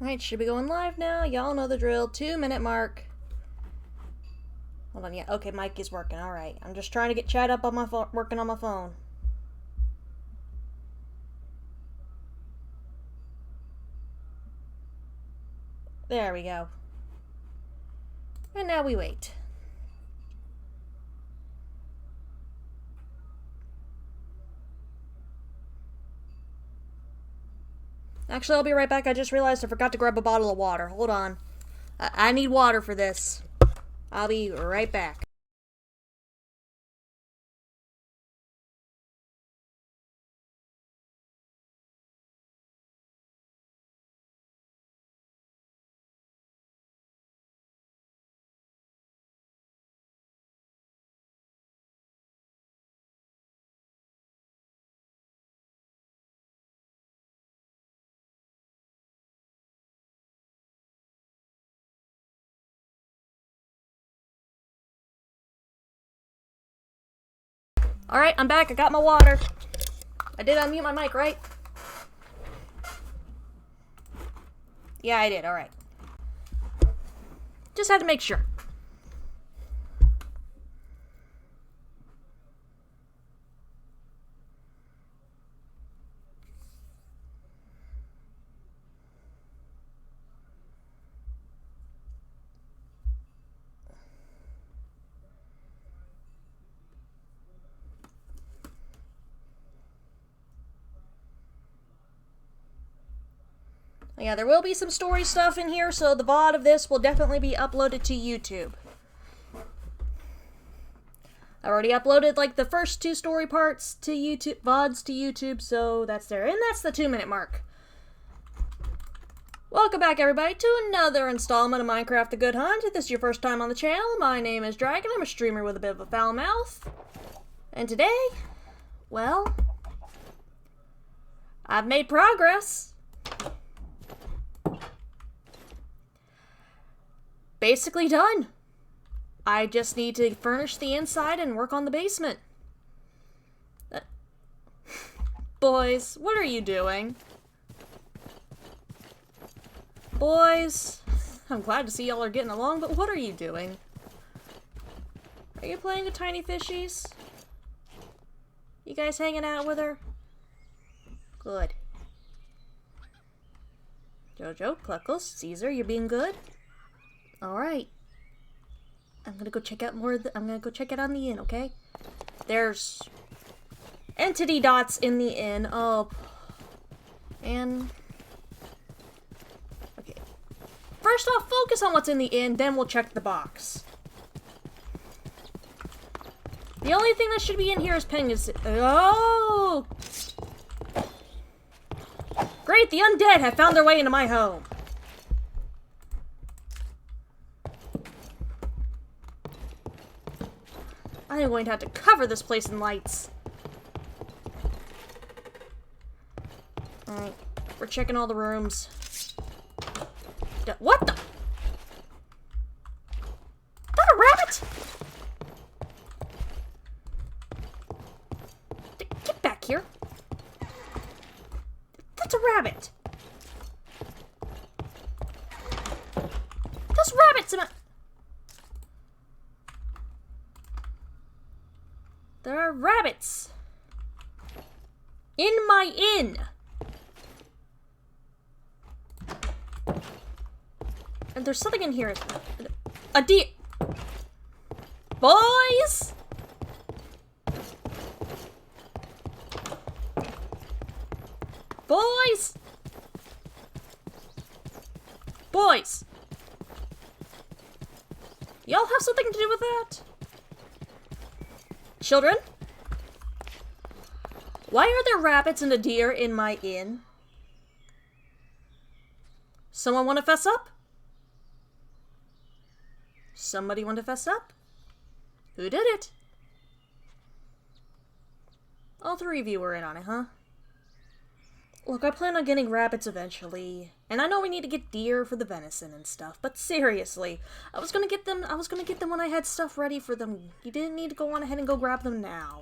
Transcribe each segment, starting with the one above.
Alright, should be going live now. Y'all know the drill. 2-minute mark. Hold on, yeah. Okay, mic is working. Alright. I'm just trying to get chat up on my phone, working on my phone. There we go. And now we wait. Actually, I'll be right back. I just realized I forgot to grab a bottle of water. Hold on. I need water for this. I'll be right back. Alright, I'm back. I got my water. I did unmute my mic, right? Yeah, I did. Alright. Just had to make sure. Yeah, there will be some story stuff in here, so the VOD of this will definitely be uploaded to YouTube. I already uploaded, like, the first 2 story parts to YouTube, VODs to YouTube, so that's there. And that's the 2-minute mark. Welcome back, everybody, to another installment of Minecraft The Good Hunt. If this is your first time on the channel, my name is Dragon. I'm a streamer with a bit of a foul mouth. And today, well, I've made progress. Basically done. I just need to furnish the inside and work on the basement. Boys, what are you doing? Boys, I'm glad to see y'all are getting along, but what are you doing? Are you playing with tiny fishies? You guys hanging out with her? Good. Jojo, Cluckles, Caesar, you being good? Alright. I'm gonna go check out more of the, I'm gonna go check it on the inn, okay? There's entity dots in the inn. Oh. And okay. First off, focus on what's in the inn, then we'll check the box. The only thing that should be in here is penguins. Oh! Great, the undead have found their way into my home. I am going to have to cover this place in lights. Alright, we're checking all the rooms. What the? Is that a rabbit? Get back here. That's a rabbit. There's rabbits in my... There are rabbits in my inn. And there's something in here. A deer. Boys! Boys! Boys! Y'all have something to do with that? Children? Why are there rabbits and a deer in my inn? Someone want to fess up? Somebody want to fess up? Who did it? All 3 of you were in on it, huh? Look, I plan on getting rabbits eventually. And I know we need to get deer for the venison and stuff, but seriously, I was gonna get them when I had stuff ready for them. You didn't need to go on ahead and go grab them now.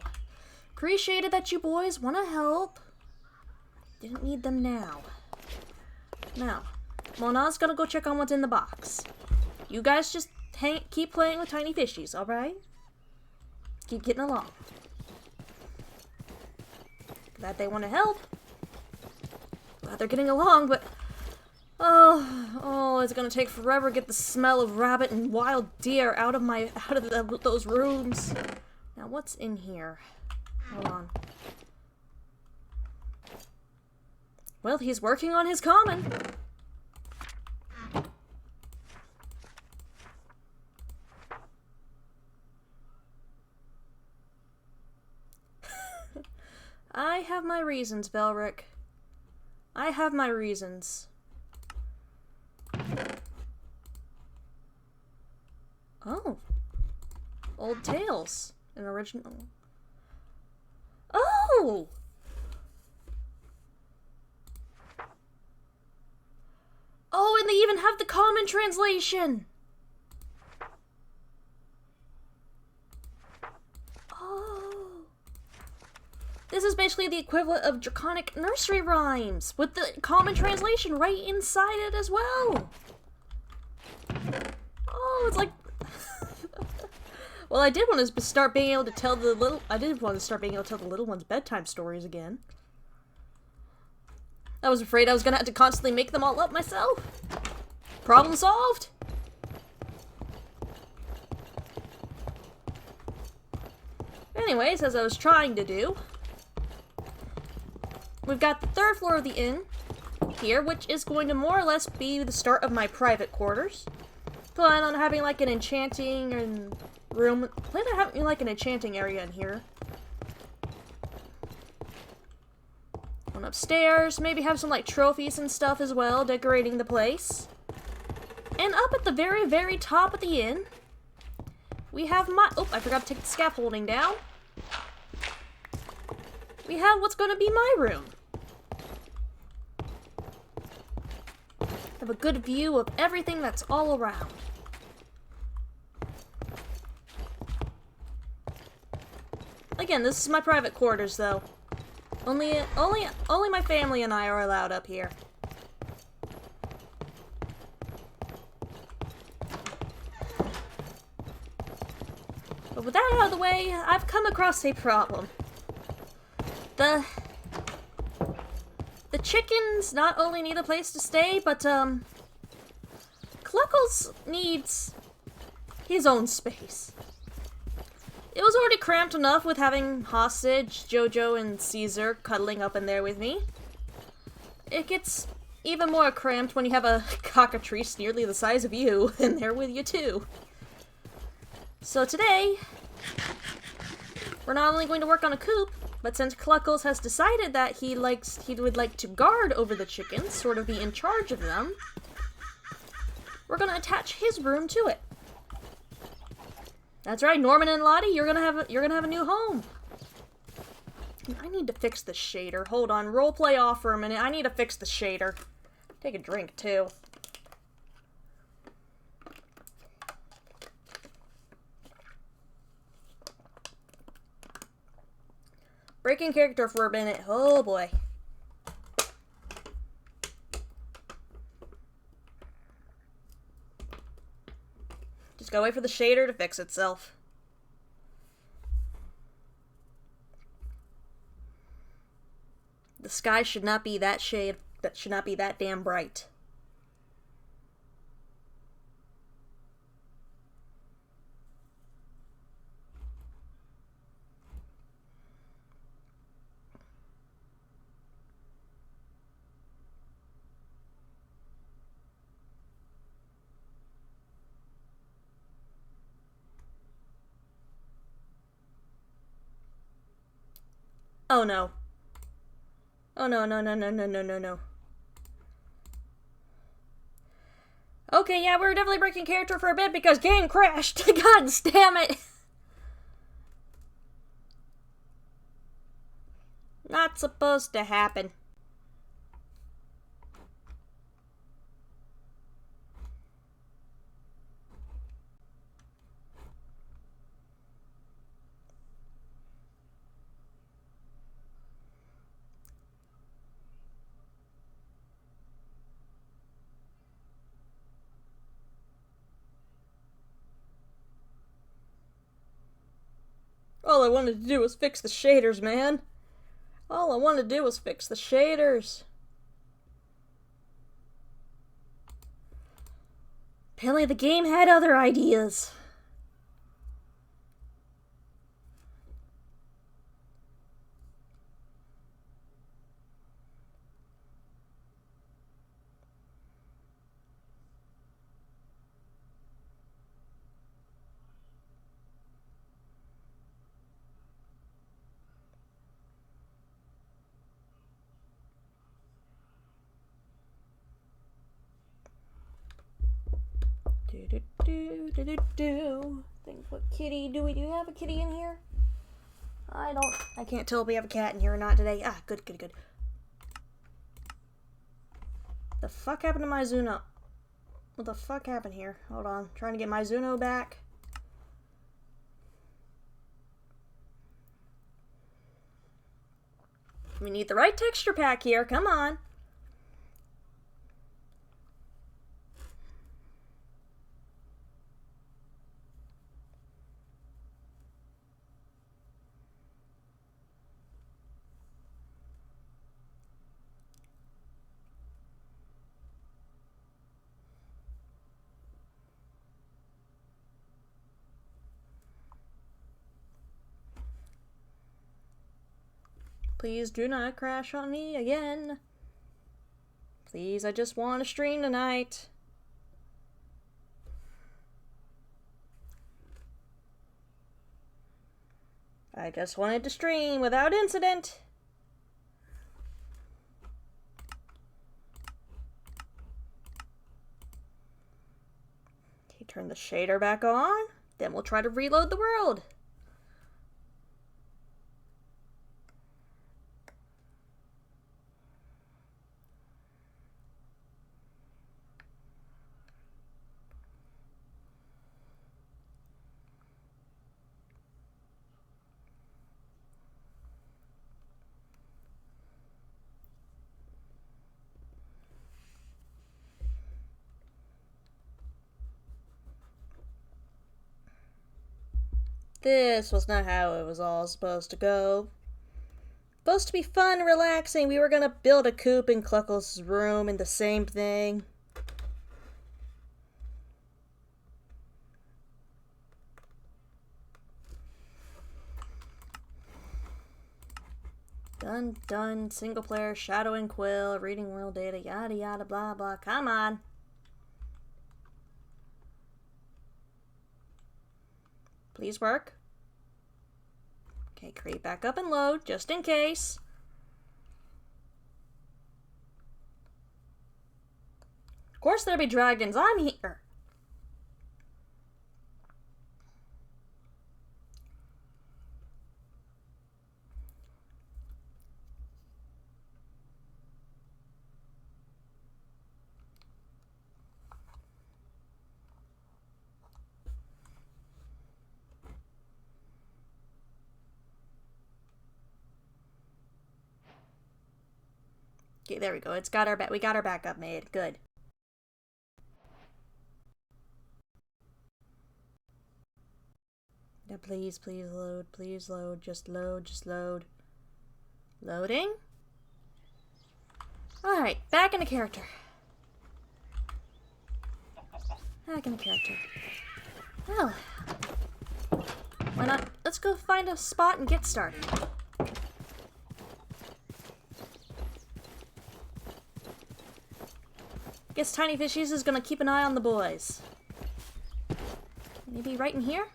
Appreciated that you boys want to help. Didn't need them now. Now, Mona's gonna go check on what's in the box. You guys just keep playing with tiny fishies, alright? Keep getting along. Glad they want to help. Glad they're getting along, but... Oh, it's gonna take forever to get the smell of rabbit and wild deer out of those rooms. Now, what's in here? Hold on. Well, he's working on his common. I have my reasons, Belric. I have my reasons. Oh. Old Tales. An original. Oh! Oh, and they even have the common translation! Oh. This is basically the equivalent of Draconic nursery rhymes, with the common translation right inside it as well! Oh, it's like... Well, I did want to start being able to tell the little ones bedtime stories again. I was afraid I was gonna have to constantly make them all up myself. Problem solved! Anyways, as I was trying to do, we've got the 3rd floor of the inn here, which is going to more or less be the start of my private quarters. Plan on having like an enchanting room. Plan on having like an enchanting area in here. One upstairs, maybe have some like trophies and stuff as well, decorating the place. And up at the very, very top of the inn, we have oh, I forgot to take the scaffolding down. We have what's going to be my room. Have a good view of everything that's all around. Again, this is my private quarters, though. Only my family and I are allowed up here. But with that out of the way, I've come across a problem. The chickens not only need a place to stay, but, Cluckles needs his own space. It was already cramped enough with having Hostage, Jojo, and Caesar cuddling up in there with me. It gets even more cramped when you have a cockatrice nearly the size of you in there with you, too. So today, we're not only going to work on a coop, but since Cluckles has decided that he would like to guard over the chickens, sort of be in charge of them, we're gonna attach his room to it. That's right, Norman and Lottie, you're gonna have a new home. I need to fix the shader. Hold on, roleplay off for a minute. I need to fix the shader. Take a drink too. Breaking character for a minute. Oh boy. Just gotta wait for the shader to fix itself. The sky should not be that shade. That should not be that damn bright. Oh no. Oh no, no, no, no, no, no, no, no. Okay, yeah, we're definitely breaking character for a bit because game crashed. God damn it. Not supposed to happen. All I wanted to do was fix the shaders, man. All I wanted to do was fix the shaders. Apparently the game had other ideas. Think what kitty do we have a kitty in here? I can't tell if we have a cat in here or not today. Ah, good. The fuck happened to my Zuno? What the fuck happened here? Hold on, trying to get my Zuno back. We need the right texture pack here, come on. Please do not crash on me again. Please, I just want to stream tonight. I just wanted to stream without incident. Okay, turn the shader back on. Then we'll try to reload the world. This was not how it was all supposed to go. Supposed to be fun and relaxing. We were gonna build a coop in Cluckles' room and the same thing. Done. Single player, Shadow and Quill, reading world data, yada yada, blah blah. Come on. Please work. Okay, create back up and load, just in case. Of course there be dragons, I'm here. Okay, there we go. We got our backup made. Good. Now please load. Please load. Just load. Loading? Alright, back into character. Well, why not? Let's go find a spot and get started. Guess Tiny Fishies is gonna keep an eye on the boys. Maybe right in here?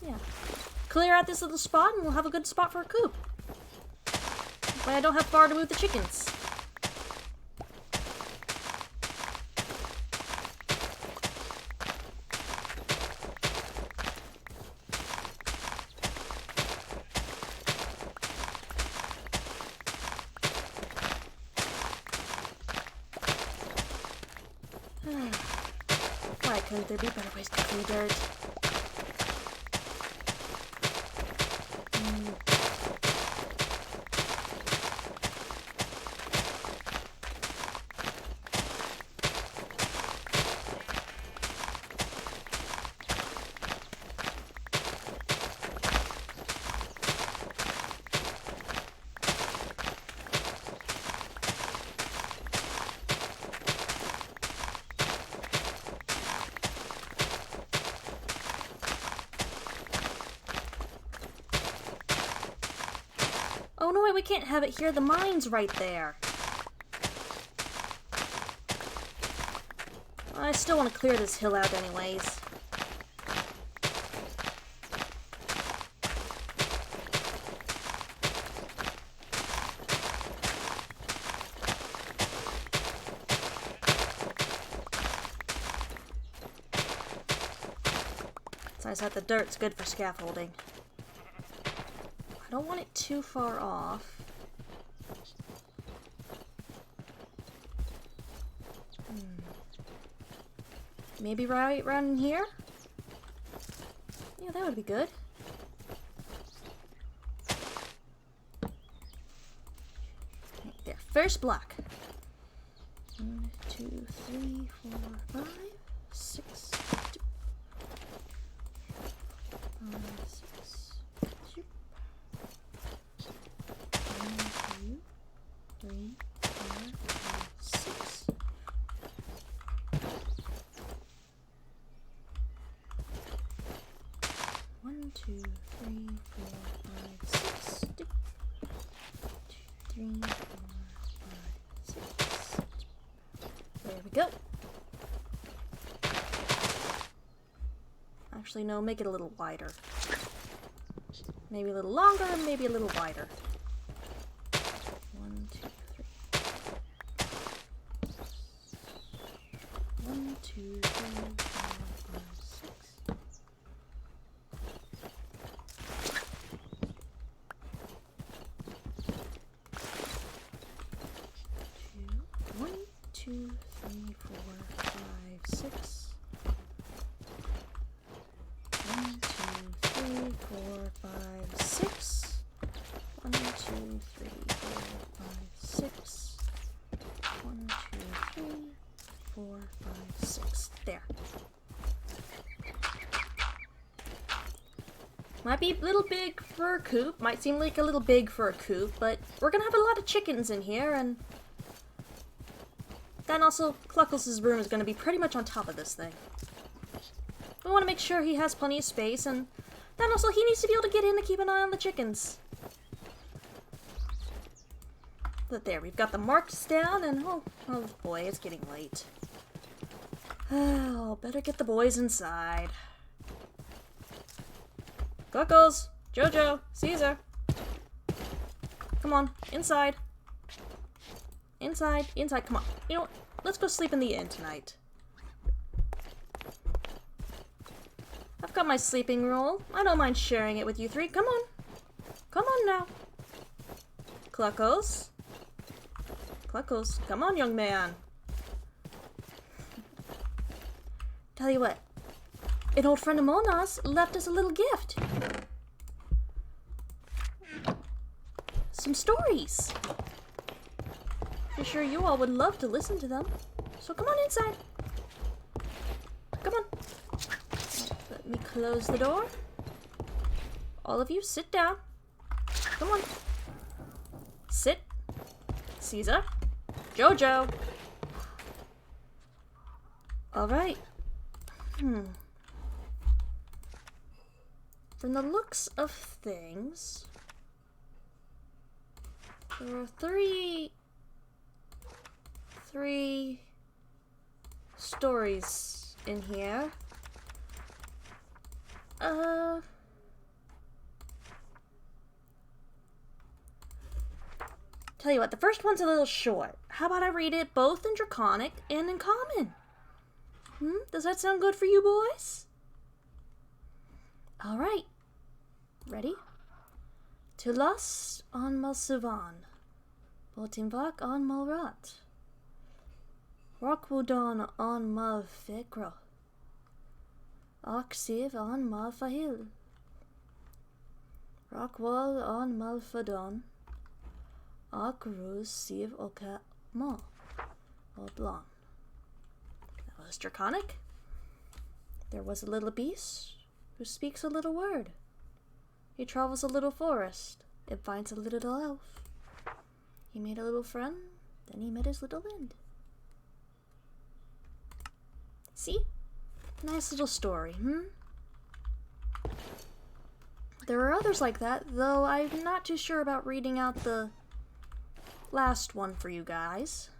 Yeah. Clear out this little spot and we'll have a good spot for a coop. But I don't have far to move the chickens. Why couldn't there be better ways to clean dirt? Oh no, wait, we can't have it here. The mine's right there. I still want to clear this hill out anyways. Besides that, the dirt's good for scaffolding. I don't want it too far off. Maybe right around in here? Yeah, that would be good. Right there, first block. 1, 2, 3, 4, 5, 6, 2, 5, 6, 2, 1, 2, 3, 4, 5, 6. One, two, three, 4, 5, 6. 2, 3, 4, 5, 6. There we go. Actually, no, make it a little wider. Maybe a little longer, maybe a little wider. 1, 2, 3. 1, 2, 3, 4, 5, 6. 1, 2, 3, 4, 5, 6. 1, 2, 3, 4, 5, 6. 1, 2, 3, 4, 5, 6. 1, 2, 3, 4, 5, 6. There. Might be a little big for a coop. Might seem like a little big for a coop, but we're gonna have a lot of chickens in here, and then also Cluckles' room is gonna be pretty much on top of this thing. We want to make sure he has plenty of space, and then also he needs to be able to get in to keep an eye on the chickens. But there, we've got the marks down, and oh boy, it's getting late. Oh, better get the boys inside. Cluckles, Jojo, Caesar. Come on, inside. Inside, inside, come on. You know what? Let's go sleep in the inn tonight. I've got my sleeping roll. I don't mind sharing it with you three. Come on. Come on now. Cluckles. Cluckles, come on, young man. Tell you what. An old friend of Mona's left us a little gift. Some stories. I'm sure you all would love to listen to them. So come on inside. Come on. Let me close the door. All of you, sit down. Come on. Sit. Caesar. Jojo. All right. From the looks of things, there are three stories in here. Tell you what, the first one's a little short. How about I read it both in Draconic and in Common? Does that sound good for you boys? All right. Ready? To lust on Malsuvan, Botimvak on Malrat, Rockwudon on Malfikra, Oxiv on Malfahil, Rockwall on Malfadon, Okruz Siv Oka Ma, Oblon. That was Draconic. There was a little beast who speaks a little word. He travels a little forest and finds a little elf. He made a little friend, then he met his little end. See? Nice little story, There are others like that, though I'm not too sure about reading out the last one for you guys.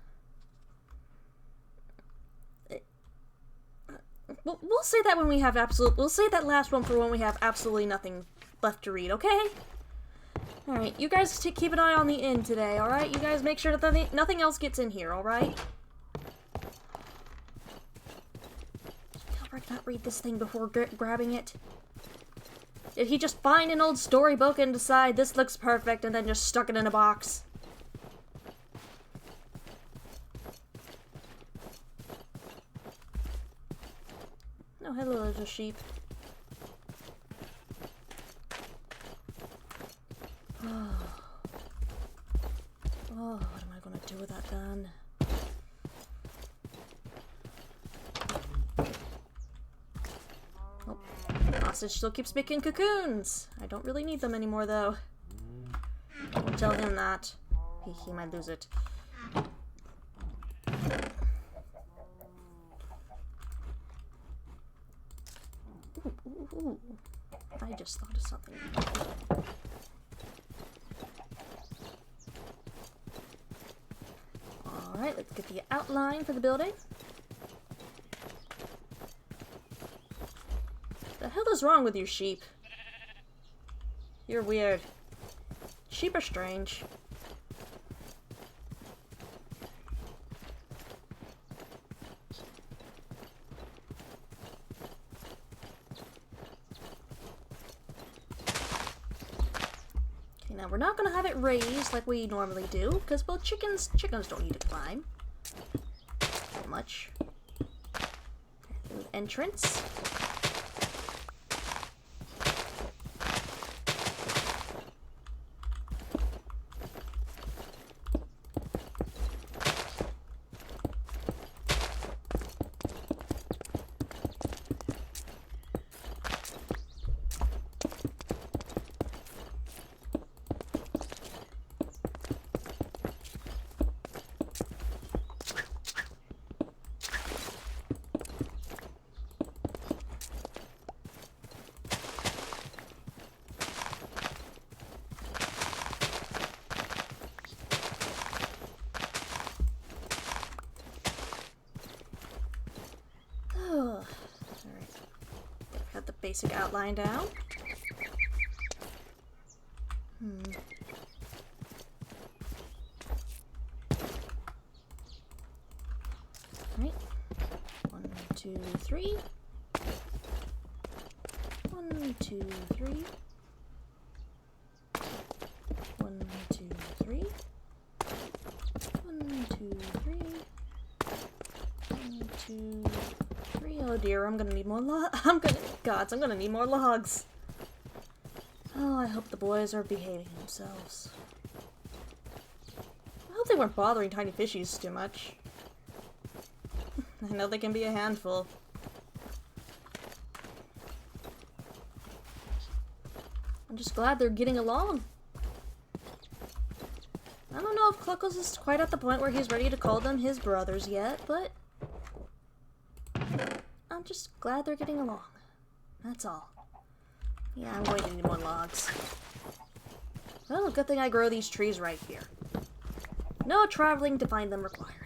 We'll say that when we have we'll say that last one for when we have absolutely nothing left to read, okay? Alright, you guys keep an eye on the inn today, alright? You guys make sure that nothing else gets in here, alright? Albrecht not read this thing before grabbing it? Did he just find an old storybook and decide this looks perfect and then just stuck it in a box? Oh, hello, little sheep. Oh, what am I gonna do with that gun? Oh, hostage still keeps making cocoons. I don't really need them anymore, though. Don't tell him that. He might lose it. Ooh. I just thought of something. Alright, let's get the outline for the building. The hell is wrong with you, sheep? You're weird. Sheep are strange. Now, we're not going to have it raised like we normally do, because, well, chickens don't need to climb. Not much. Entrance. Basic outline down. Right. 1, 2, 3. 1, 2, 3. 1, 2, 3. 1, 2, 3. 1, 2, 3. Oh dear, I'm gonna need more I'm gonna need more logs. Oh, I hope the boys are behaving themselves. I hope they weren't bothering tiny fishies too much. I know they can be a handful. I'm just glad they're getting along. I don't know if Cluckles is quite at the point where he's ready to call them his brothers yet, but I'm just glad they're getting along. That's all. Yeah, I'm going to need more logs. Well, good thing I grow these trees right here. No traveling to find them required.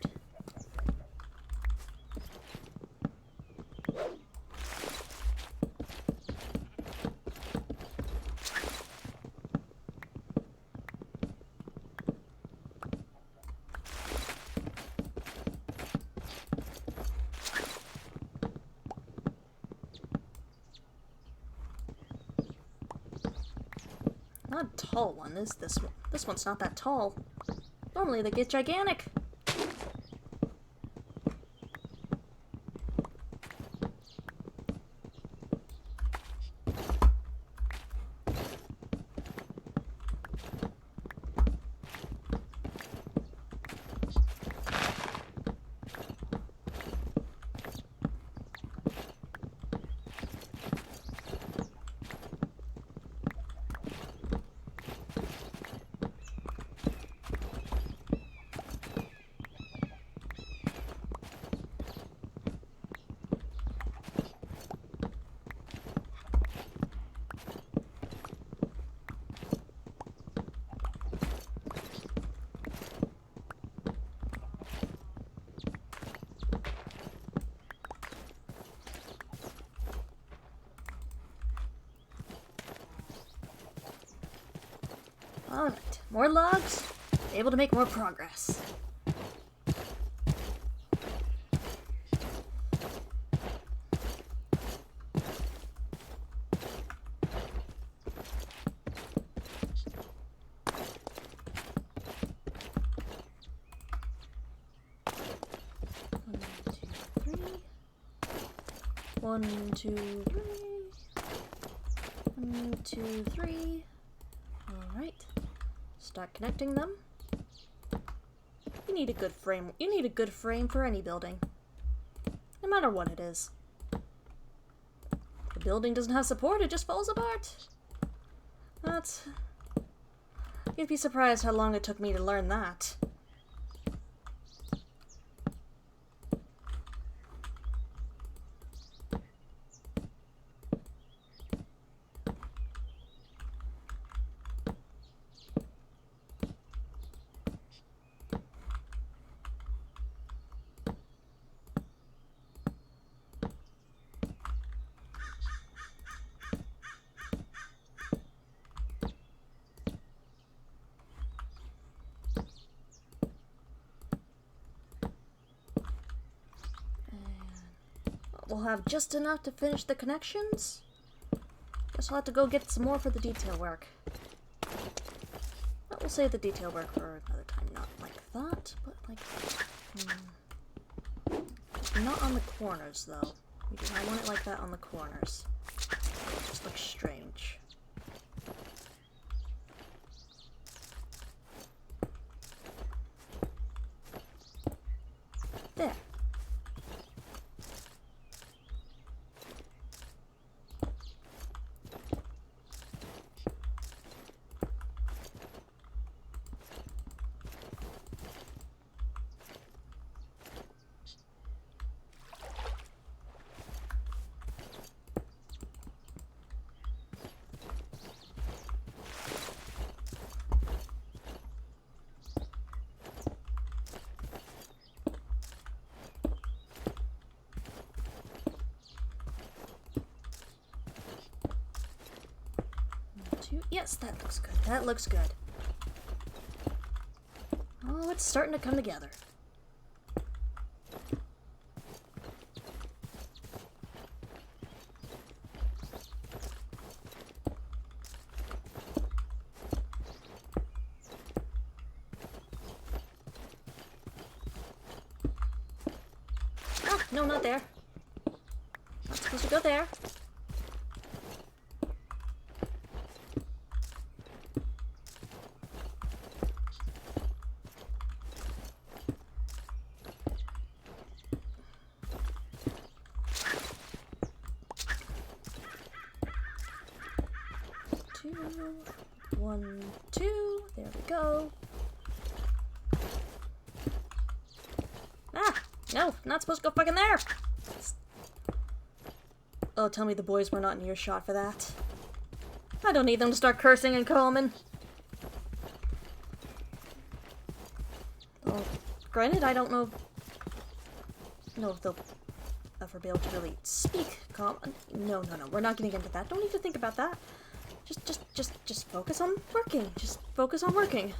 Not a tall one, is this one? This one's not that tall. Normally they get gigantic. Alright, more logs. Able to make more progress. One, two, three. 1, 2, 3. Alright. Start connecting them. You need a good frame. You need a good frame for any building. No matter what it is. If the building doesn't have support, it just falls apart. That's... You'd be surprised how long it took me to learn that. We'll have just enough to finish the connections. Guess I'll have to go get some more for the detail work. But we'll save the detail work for another time. Not like that, but like... Not on the corners, though. I want it like that on the corners. It just looks strange. There. Yes, that looks good. That looks good. Oh, it's starting to come together. Ah, no, not there. Not supposed to go there. One, two, there we go. Ah, no, not supposed to go fucking there. Oh, tell me the boys were not in earshot for that. I don't need them to start cursing and combing. Oh, granted, I don't know if they'll ever be able to really speak No, we're not getting into that. Don't need to think about that. Just focus on working. Just focus on working.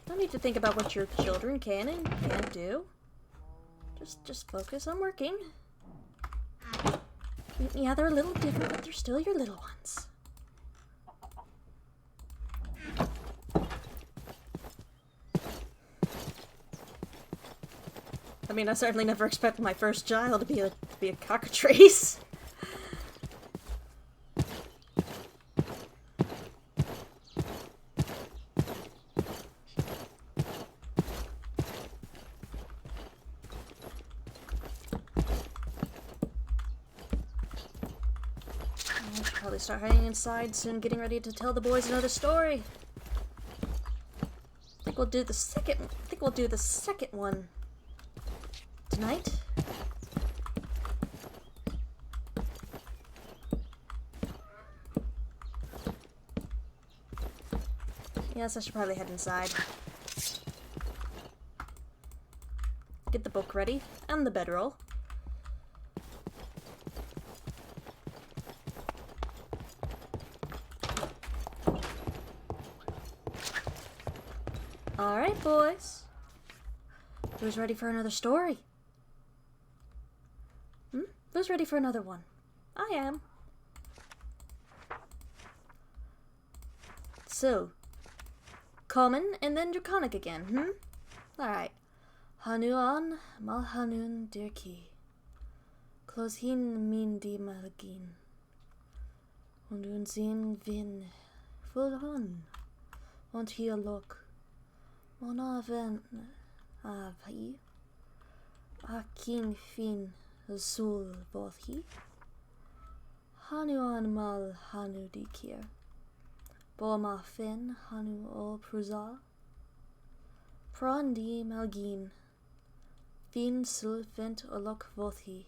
Don't need to think about what your children can and can't do. Just focus on working. Yeah, they're a little different, but they're still your little ones. I mean, I certainly never expected my first child to be a cockatrice. I should probably start heading inside soon, getting ready to tell the boys another story. I think we'll do the second one tonight. Yes, I should probably head inside. Get the book ready, and the bedroll. Alright, boys. Who's ready for another story? Who's ready for another one? I am. So, common and then draconic again, Alright. Hanuan malhanun dirki. Kloshin min di malgin. Undun zin vin fulhun. Und hier lok. Monaven avhi. Akin fin zul bothi. Hanuan mal hanu dikir. Boma fin hanu o pruza. Prandi malgin. Fin sulfent olok vothi.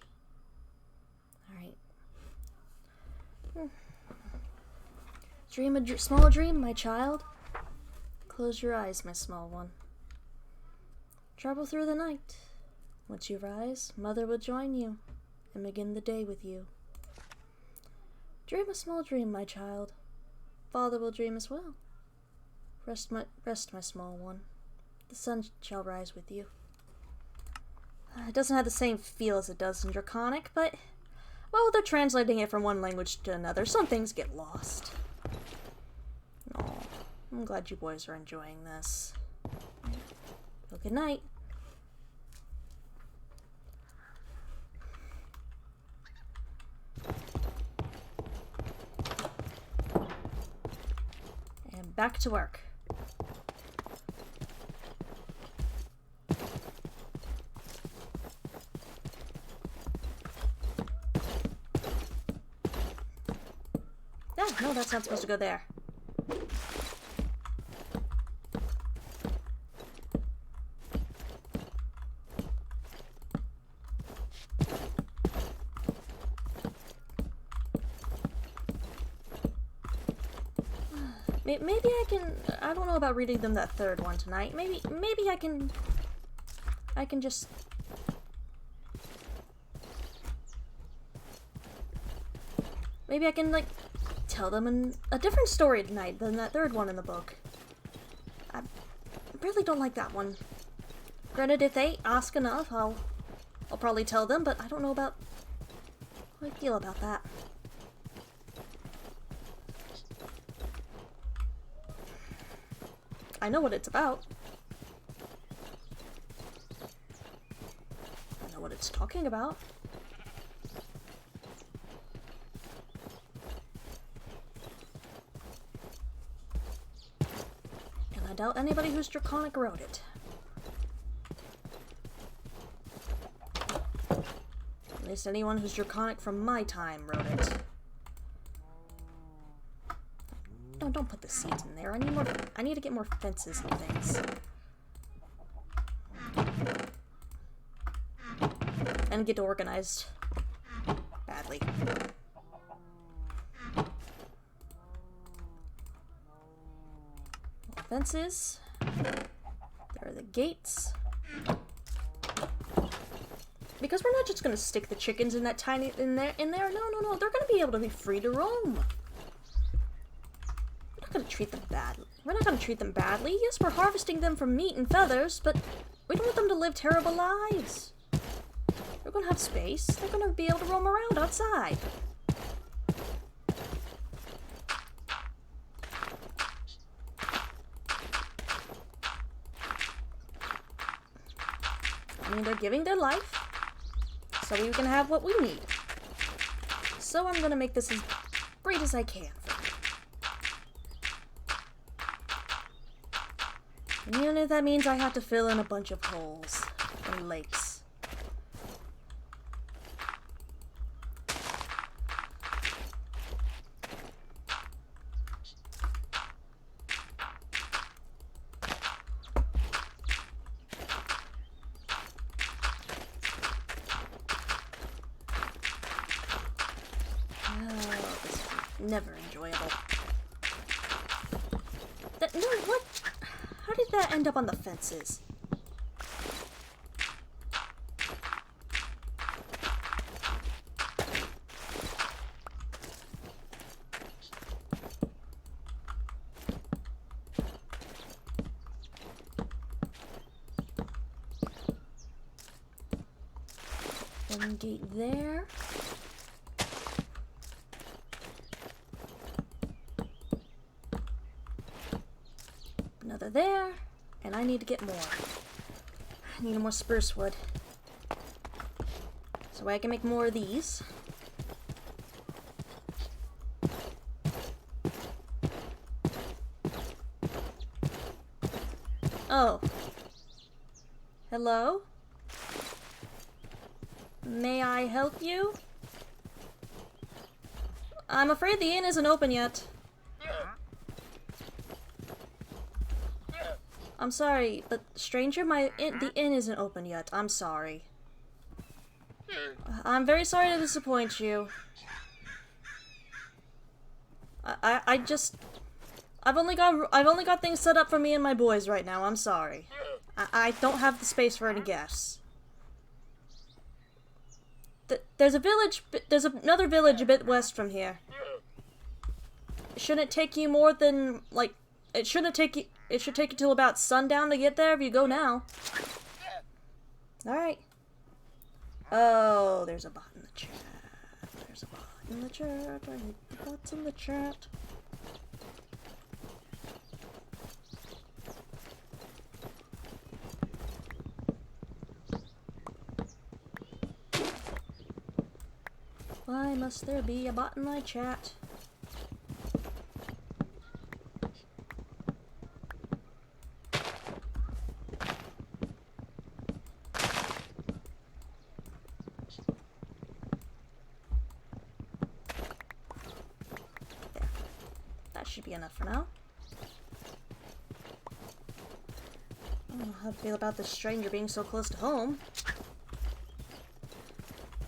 Alright. Dream a small dream, my child. Close your eyes, my small one. Travel through the night. Once you rise, Mother will join you and begin the day with you. Dream a small dream, my child. Father will dream as well. Rest, my small one. The sun shall rise with you. It doesn't have the same feel as it does in Draconic, but, well, they're translating it from one language to another. Some things get lost. Oh, I'm glad you boys are enjoying this. Well, good night. And back to work. No, that's not supposed to go there. Maybe I can... I don't know about reading them that third one tonight. Maybe I can just... Maybe I can, like, tell them a different story tonight than that third one in the book. I really don't like that one. Granted, if they ask enough, I'll probably tell them, but I don't know about how I feel about that. I know what it's about. I know what it's talking about. And I doubt anybody who's Draconic wrote it. At least anyone who's Draconic from my time wrote it. No, don't put the seeds in there. I need to get more fences and things. And get organized. Badly. Fences. There are the gates. Because we're not just gonna stick the chickens in that tiny in there. No. They're gonna be able to be free to roam. We're not gonna treat them badly. We're not gonna treat them badly. Yes, we're harvesting them for meat and feathers, but we don't want them to live terrible lives. They're gonna have space. They're gonna be able to roam around outside. I mean, they're giving their life, so we can have what we need. So I'm gonna make this as great as I can for them. And even if that means I have to fill in a bunch of holes and lakes. Never enjoyable. No, what? How did that end up on the fences? One gate there. Another there. And I need to get more. I need more spruce wood. So I can make more of these. Oh. Hello? May I help you? I'm afraid the inn isn't open yet. I'm sorry, but stranger, the inn isn't open yet. I'm sorry. I'm very sorry to disappoint you. I've only got things set up for me and my boys right now. I'm sorry. I don't have the space for any guests. There's another village a bit west from here. Shouldn't it take you more than, like, it should take you till about sundown to get there if you go now. Alright. Oh, there's a bot in the chat. There's a bot in the chat. I hate the bots in the chat. Why must there be a bot in my chat? Should be enough for now. I don't know how to feel about this stranger being so close to home.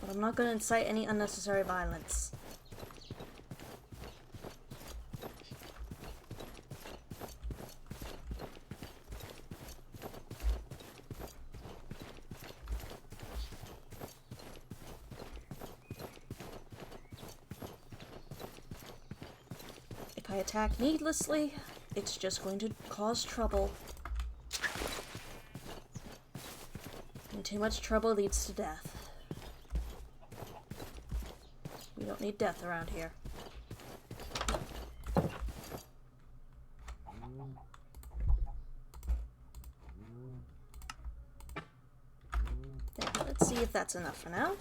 But I'm not going to incite any unnecessary violence. If I attack needlessly, it's just going to cause trouble. And too much trouble leads to death. We don't need death around here. There, let's see if that's enough for now.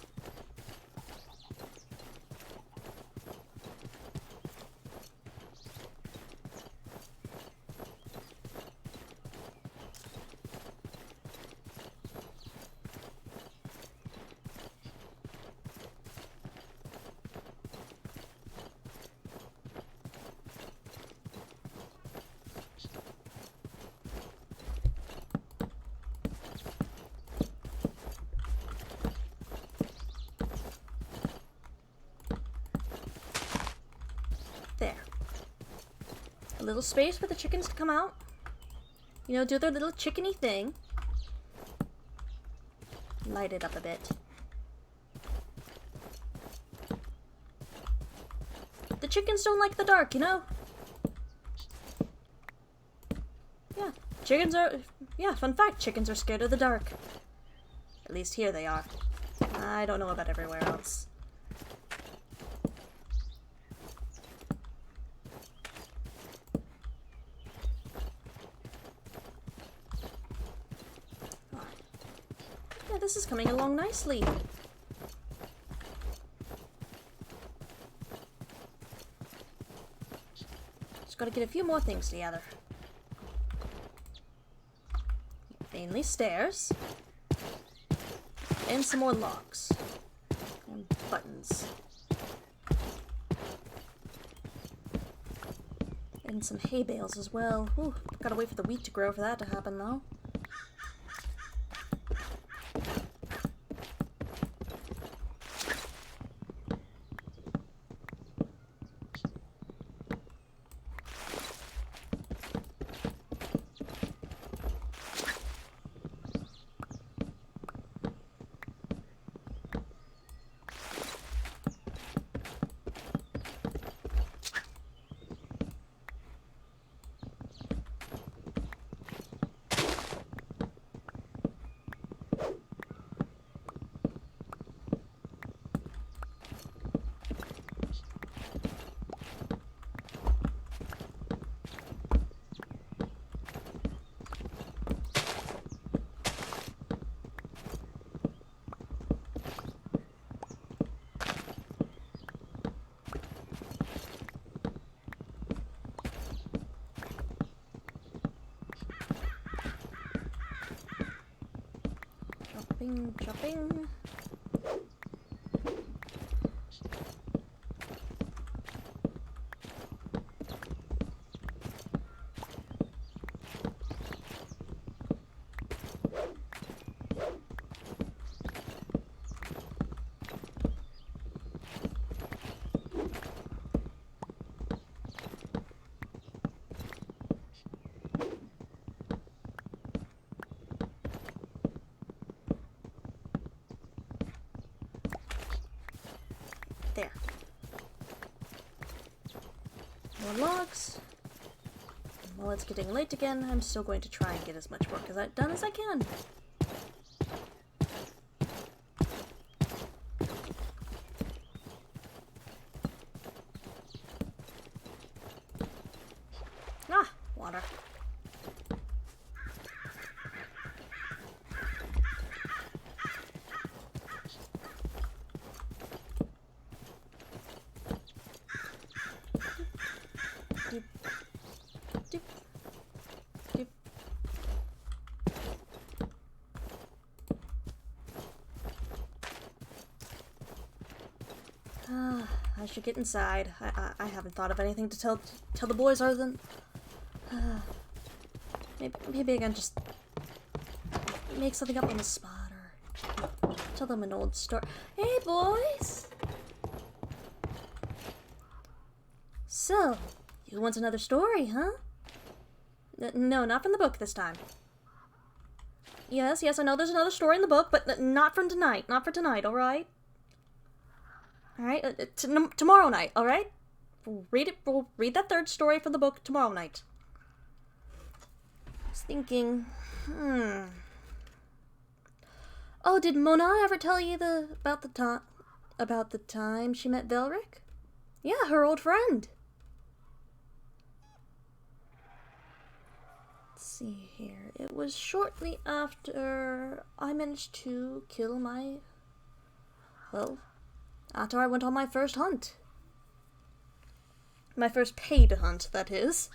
There. A little space for the chickens to come out. You know, do their little chickeny thing. Light it up a bit. The chickens don't like the dark, you know? Yeah, fun fact, chickens are scared of the dark. At least here they are. I don't know about everywhere else. Yeah, this is coming along nicely. Just gotta get a few more things together. Mainly stairs. And some more locks. And buttons. And some hay bales as well. Ooh, gotta wait for the wheat to grow for that to happen though. Jumping, jumping. There. More logs. And while it's getting late again, I'm still going to try and get as much work done as I can. Ah, water. Doop, doop, doop. I should get inside. I haven't thought of anything to tell the boys other than maybe I can just make something up on the spot or tell them an old story. Hey boys! So, you want another story, huh? No, not from the book this time. Yes, I know there's another story in the book, but not from tonight. Not for tonight, alright? Alright, tomorrow night, alright? We'll read that third story from the book tomorrow night. I was thinking, Oh, did Mona ever tell you about the time she met Velric? Yeah, her old friend. Let's see here. It was shortly after I managed to kill after I went on my first hunt. My first paid hunt, that is.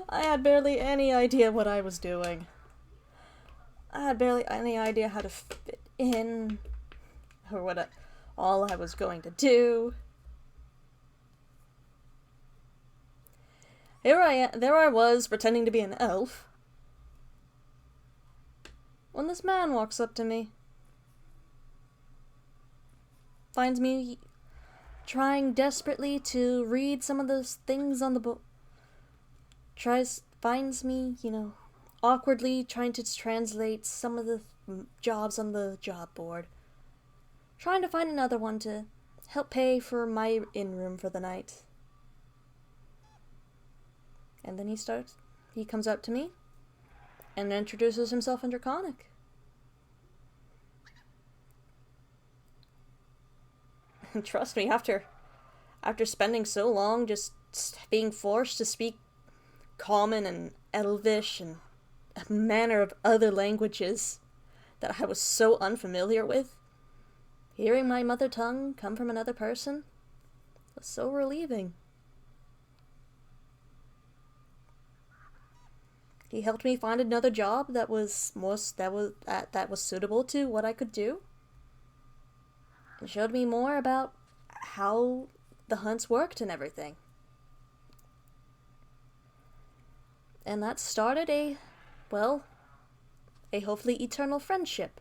I had barely any idea what I was doing. I had barely any idea how to fit in, or all I was going to do. There I was, pretending to be an elf, when this man walks up to me. Finds me trying desperately to read some of those things on the book. Finds me, awkwardly trying to translate some of the jobs on the job board. Trying to find another one to help pay for my in-room for the night. And then he comes up to me and introduces himself in Draconic. And trust me, after spending so long just being forced to speak Common and Elvish and a manner of other languages that I was so unfamiliar with, hearing my mother tongue come from another person was so relieving. He helped me find another job that was suitable to what I could do, and showed me more about how the hunts worked and everything. And that started a hopefully eternal friendship.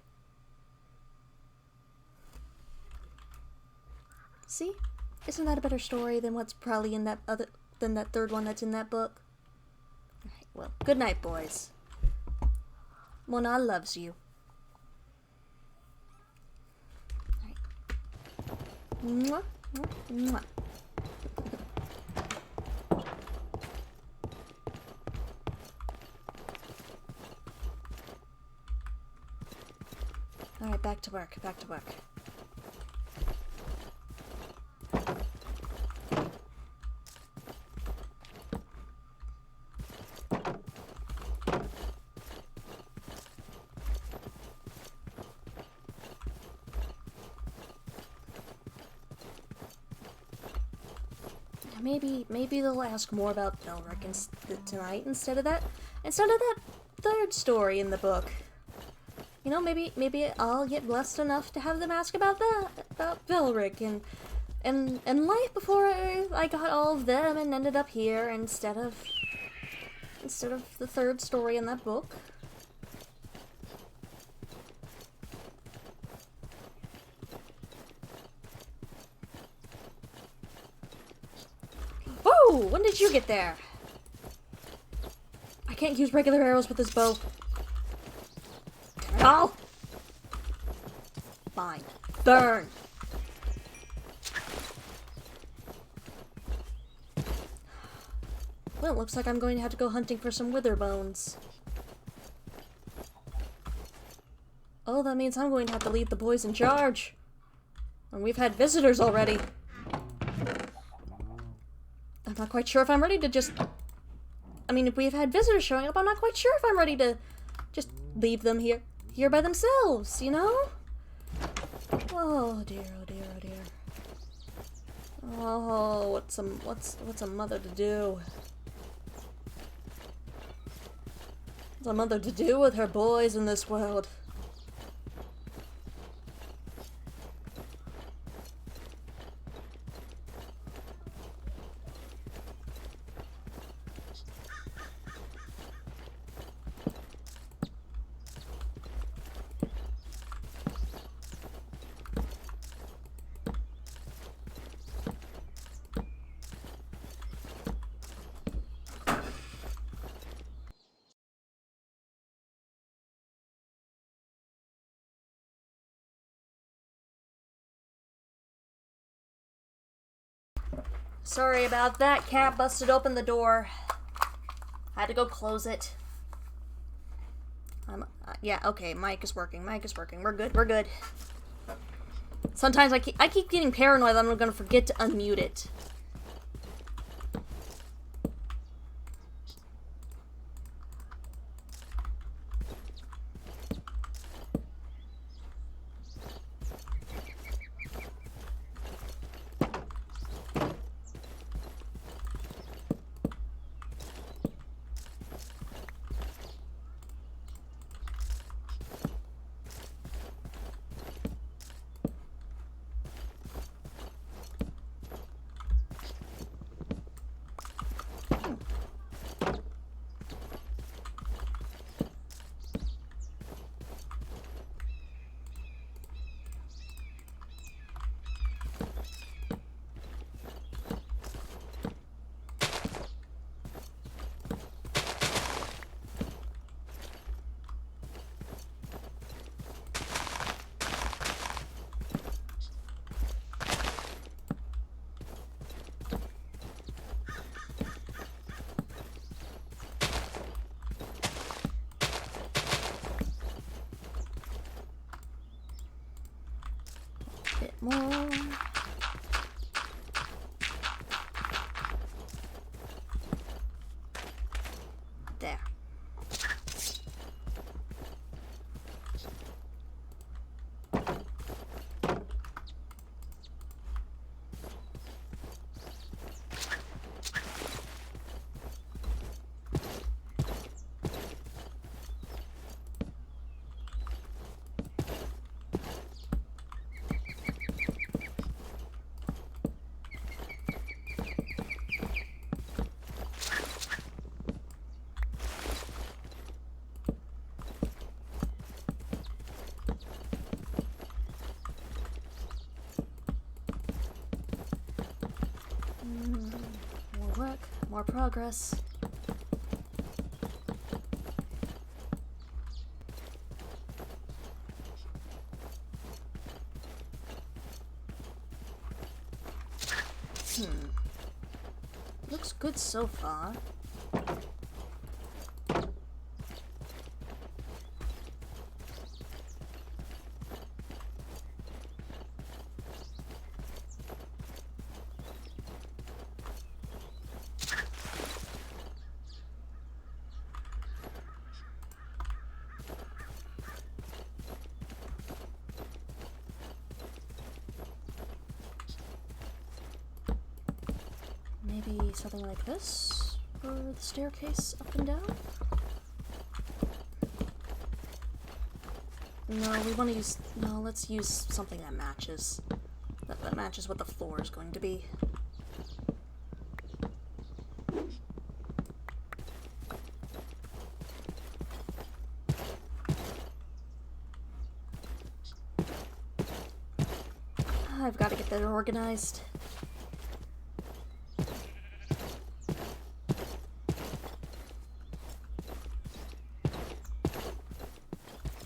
See? Isn't that a better story than what's probably in that third one that's in that book? Alright, well, good night, boys. Mona loves you. Alright. Mwah, mwah, mwah. Alright, back to work. Maybe they'll ask more about Velric tonight instead of that third story in the book. You know, maybe I'll get blessed enough to have them ask about that, about Velric and life before I got all of them and ended up here instead of the third story in that book. Whoa! When did you get there? I can't use regular arrows with this bow. Oh! Fine. Burn! Well, it looks like I'm going to have to go hunting for some wither bones. Oh, that means I'm going to have to leave the boys in charge. And we've had visitors already. I'm not quite sure if I'm ready to just... I mean, if we've had visitors showing up, I'm not quite sure if I'm ready to just leave them here by themselves, you know? Oh dear, oh dear, oh dear. Oh, what's a mother to do? What's a mother to do with her boys in this world? Sorry about that. Cat busted open the door. Had to go close it. Yeah, okay. Mic is working. Mic is working. We're good. We're good. Sometimes I keep getting paranoid that I'm gonna forget to unmute it. Bit more. There. More work, more progress. Looks good so far. Maybe something like this for the staircase up and down? No, we want to use... No, let's use something that matches. That matches what the floor is going to be. I've got to get that organized.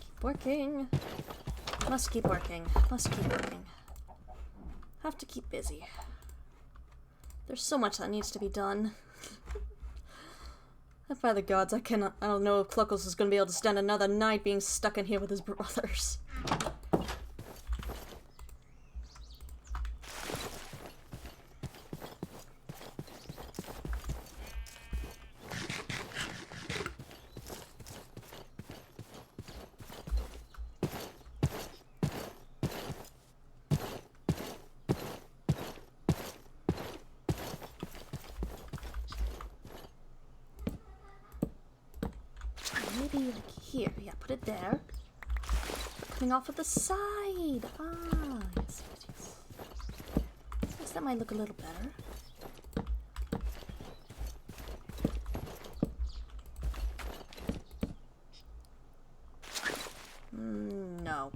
Keep working. Must keep working. Must keep working. Have to keep busy. There's so much that needs to be done. And by the gods, I don't know if Cluckles is going to be able to stand another night being stuck in here with his brothers. Maybe like here. Yeah, put it there. Coming off of the side. Ah, yes, yes, yes. I guess that might look a little better. No.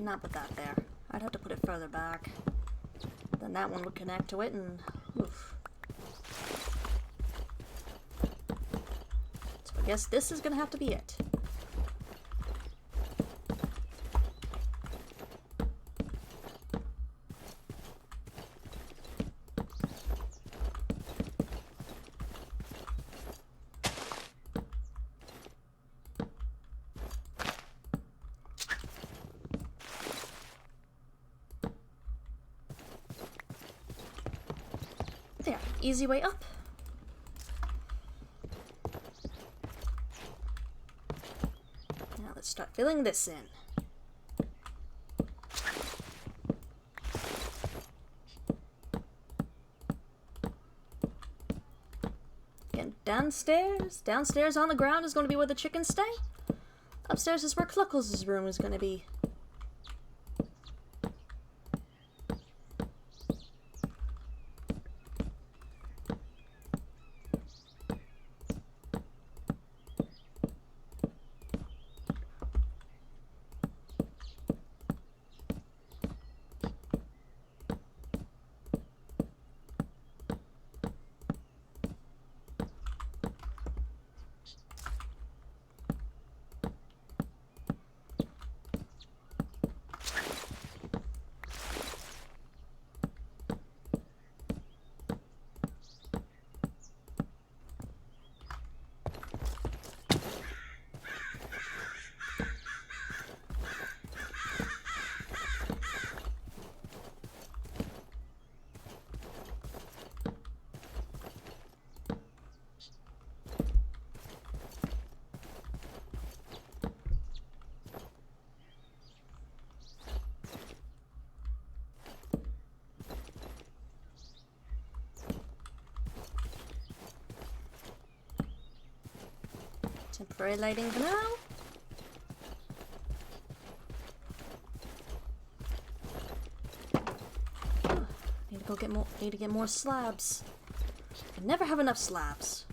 Not put that there. I'd have to put it further back. Then that one would connect to it and... Oof. I guess this is gonna have to be it. There, easy way up. Start filling this in. Again, downstairs. Downstairs on the ground is going to be where the chickens stay. Upstairs is where Cluckles' room is going to be. Temporary lighting for now. Need to get more slabs. I never have enough slabs.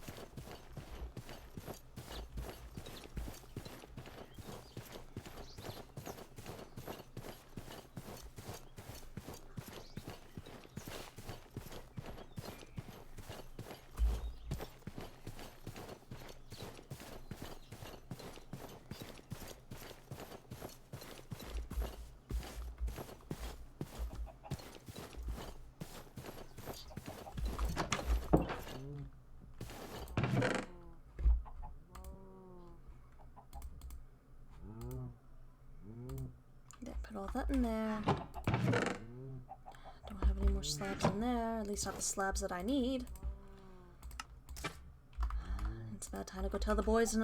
Put all that in there. Don't have any more slabs in there, at least not the slabs that I need. It's about time to go tell the boys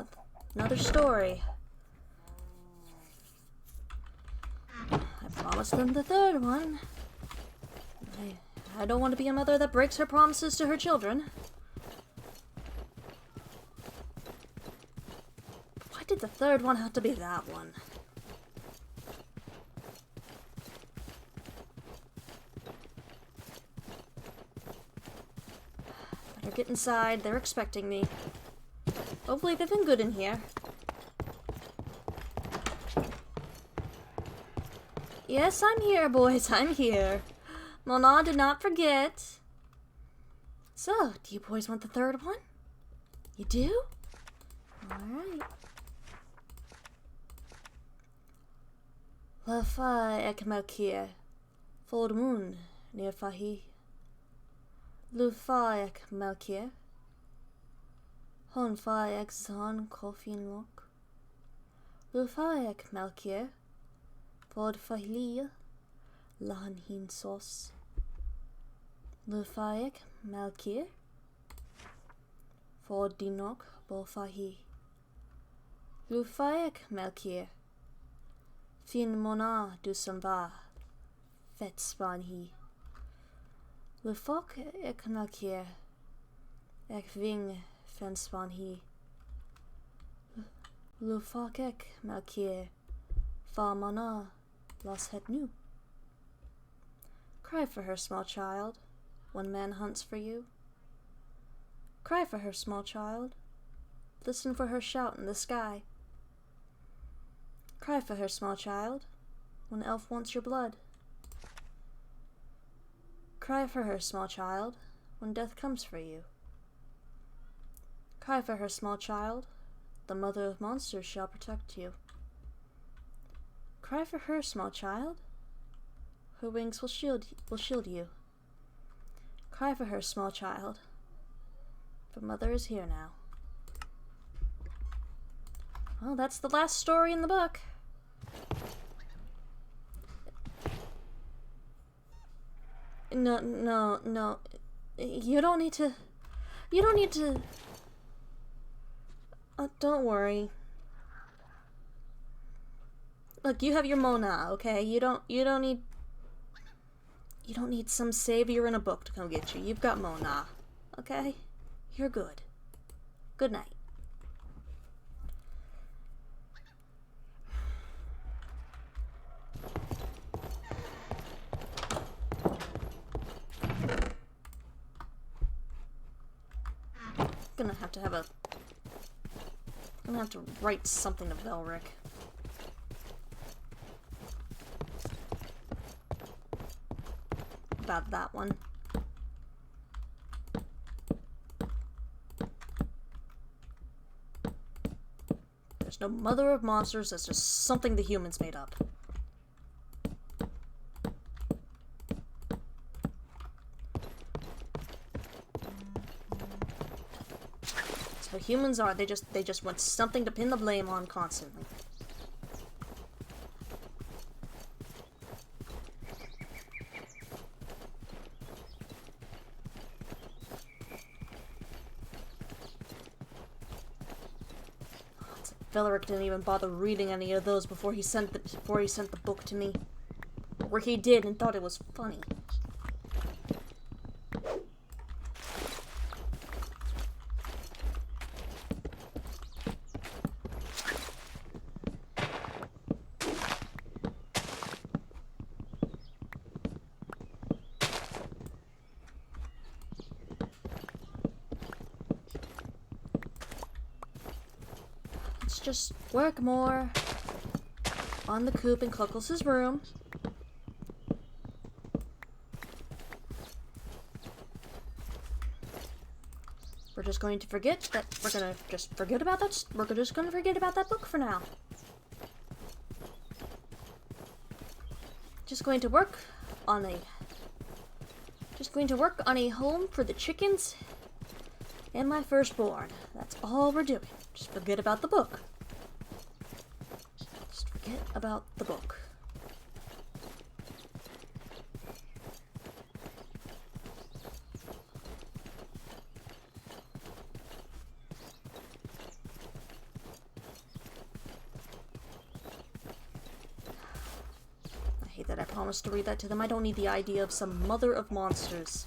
another story. I promised them the third one. I don't want to be a mother that breaks her promises to her children. did the third one have to be that one? Better get inside. They're expecting me. Hopefully they've been good in here. Yes, I'm here, boys. I'm here. Mona did not forget. So, do you boys want the third one? You do? Alright. La fa ek malkir. Full moon near fahi. Lu fa ek malkir. Hon fa ek zan kofin lok. Lu fa ek malkir. Fod fahliya. Lahan hin sos. Lu fa ek malkir. Fod dinok bo fahi. Lu fa ek malkir. Fin mona du som va. Fet span hi. Lu fok ek malkir. Ek ving fen span hi. Lu fok ek malkir. Fa mona los het nu. Cry for her, small child, when man hunts for you. Cry for her, small child. Listen for her shout in the sky. Cry for her, small child, when elf wants your blood. Cry for her, small child, when death comes for you. Cry for her, small child, the mother of monsters shall protect you. Cry for her, small child, her wings will shield you. Cry for her, small child, for mother is here now. Well, that's the last story in the book. No. You don't need to... don't worry. Look, you have your Mona, okay? You don't need some savior in a book to come get you. You've got Mona, okay? You're good. Good night. Gonna have to write something to Velric. About that one. There's no mother of monsters, that's just something the humans made up. That's how humans are, they just want something to pin the blame on constantly. Velric didn't even bother reading any of those before he sent the book to me. Or he did and thought it was funny. Just work more on the coop in Cluckles' room. We're just going to forget that. We're gonna just forget about that. We're just gonna forget about that book for now. Just going to work on a home for the chickens and my firstborn. That's all we're doing. Just forget about the book. Just forget about the book. I hate that I promised to read that to them. I don't need the idea of some mother of monsters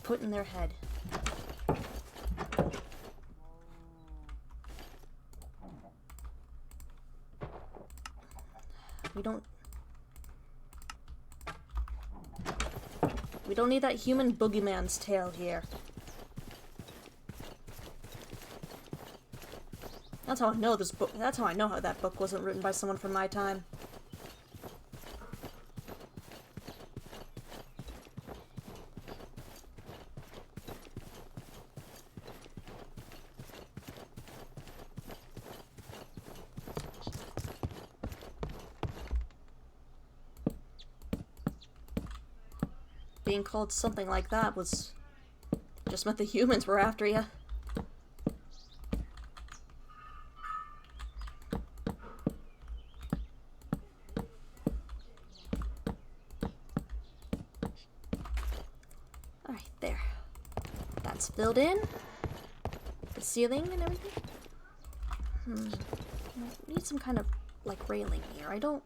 put in their head. We don't need that human boogeyman's tail here. That's how I know this book. That's how I know how that book wasn't written by someone from my time. Being called something like that was just meant the humans were after you. Alright, there. That's filled in. The ceiling and everything. I need some kind of, like, railing here. I don't...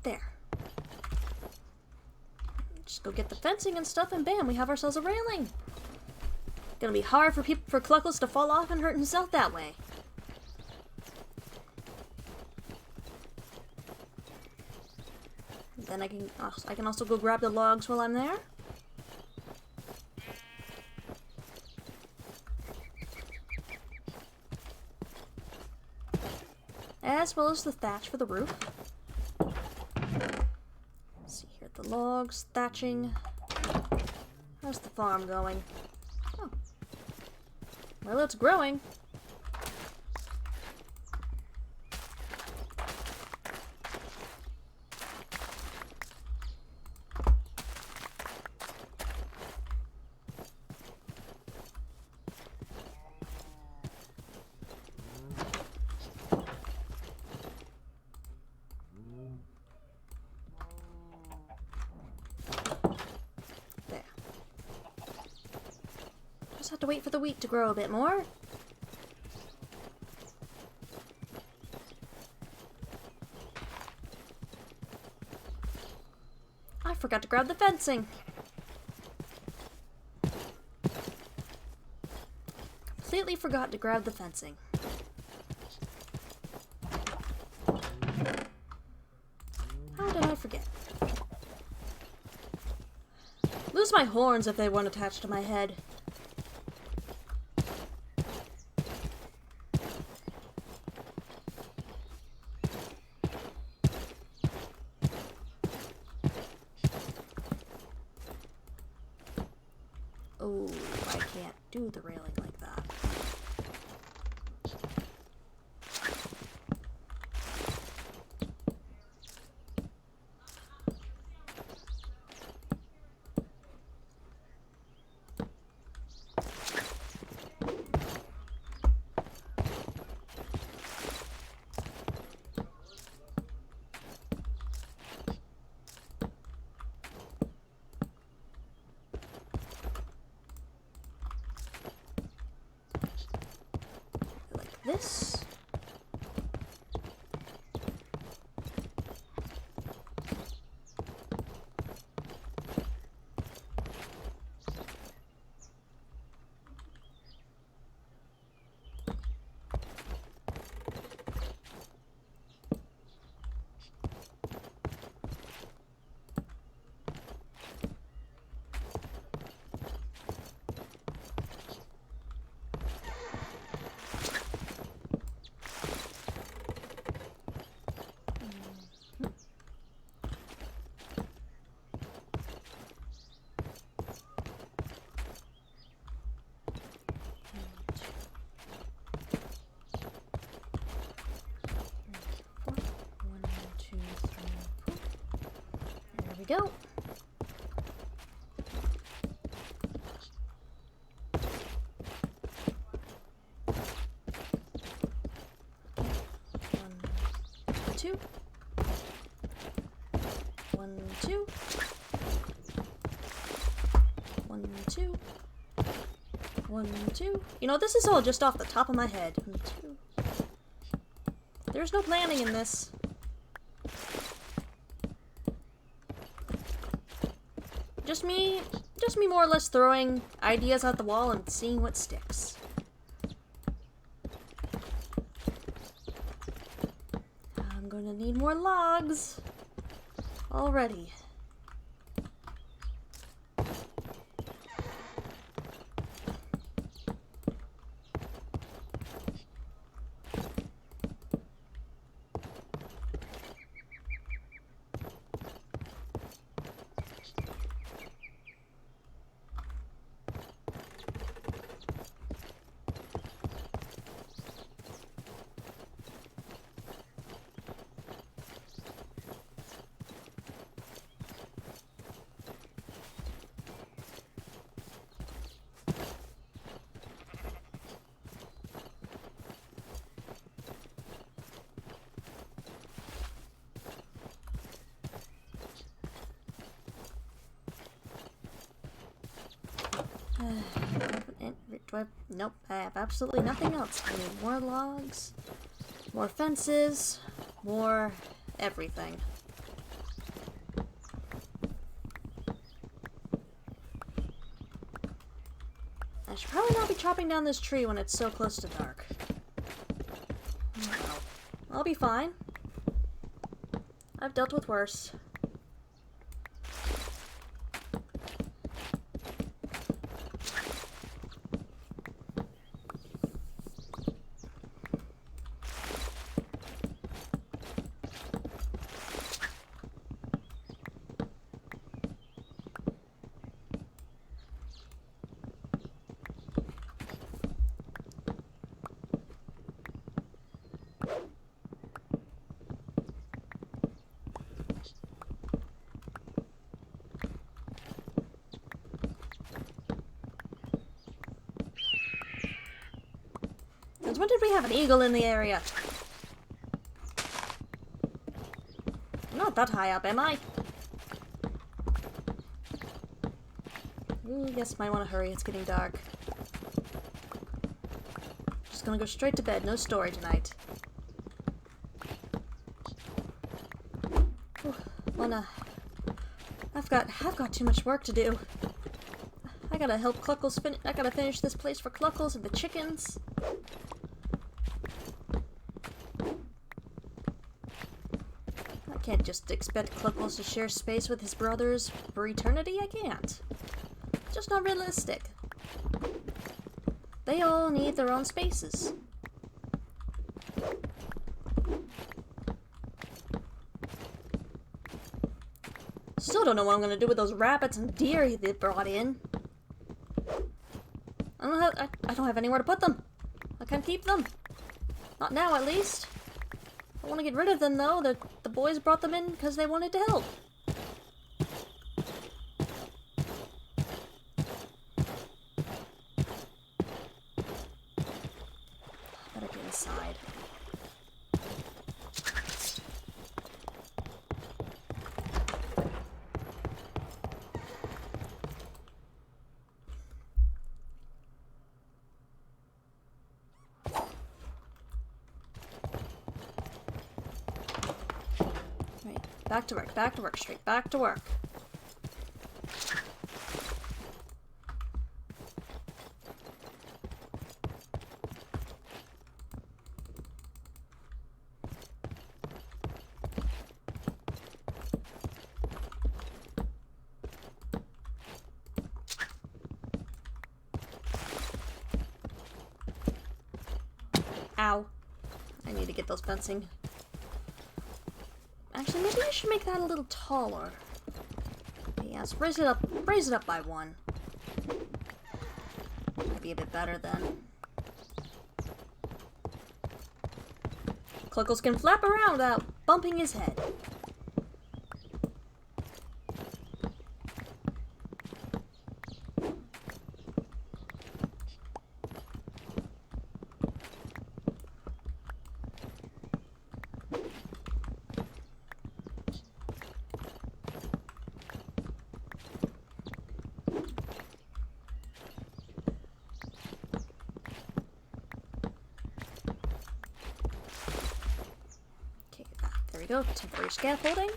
There. Just go get the fencing and stuff, and bam, we have ourselves a railing. Gonna be hard for Cluckles to fall off and hurt himself that way. Then I can also go grab the logs while I'm there. As well as the thatch for the roof. See here, the logs, thatching. How's the farm going? Oh. Well, it's growing. Have to wait for the wheat to grow a bit more. I forgot to grab the fencing. Completely forgot to grab the fencing. How did I forget? Lose my horns if they weren't attached to my head. Oh, I can't do the railing like that. This. We go. One, two. 1, 2. 1, 2. 1, 2. You know, this is all just off the top of my head. 1, 2. There's no planning in this. Just me more or less throwing ideas at the wall and seeing what sticks. I'm gonna need more logs already. Nope, I have absolutely nothing else. I need more logs, more fences, more everything. I should probably not be chopping down this tree when it's so close to dark. Well, I'll be fine. I've dealt with worse. When did we have an eagle in the area? I'm not that high up, am I? Ooh, yes, might want to hurry. It's getting dark. Just gonna go straight to bed. No story tonight. Ooh, I've got too much work to do. I gotta help Cluckles I gotta finish this place for Cluckles and the chickens. I can't just expect Cluckles to share space with his brothers for eternity. I can't. Just not realistic. They all need their own spaces. Still don't know what I'm gonna do with those rabbits and deer they brought in. I don't have anywhere to put them. I can't keep them. Not now, at least. I want to get rid of them, though. The boys brought them in because they wanted to help. Better get inside. Back to work, straight back to work. Ow. I need to get those fencing. Actually, maybe I should make that a little taller. Yes, raise it up by 1. Might be a bit better then. Cluckles can flap around without bumping his head. go. Temporary scaffolding.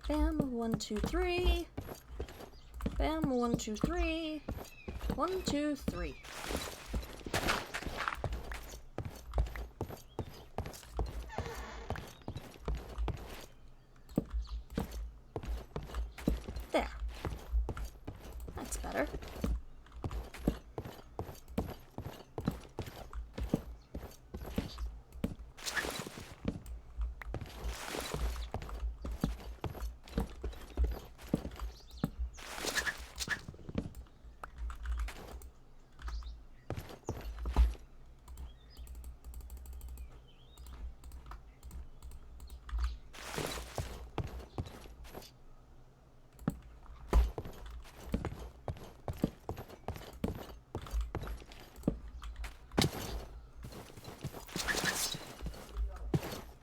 Bam, 1, 2, 3. Bam, 1, 2, 3. 1, 2, 3. There. That's better.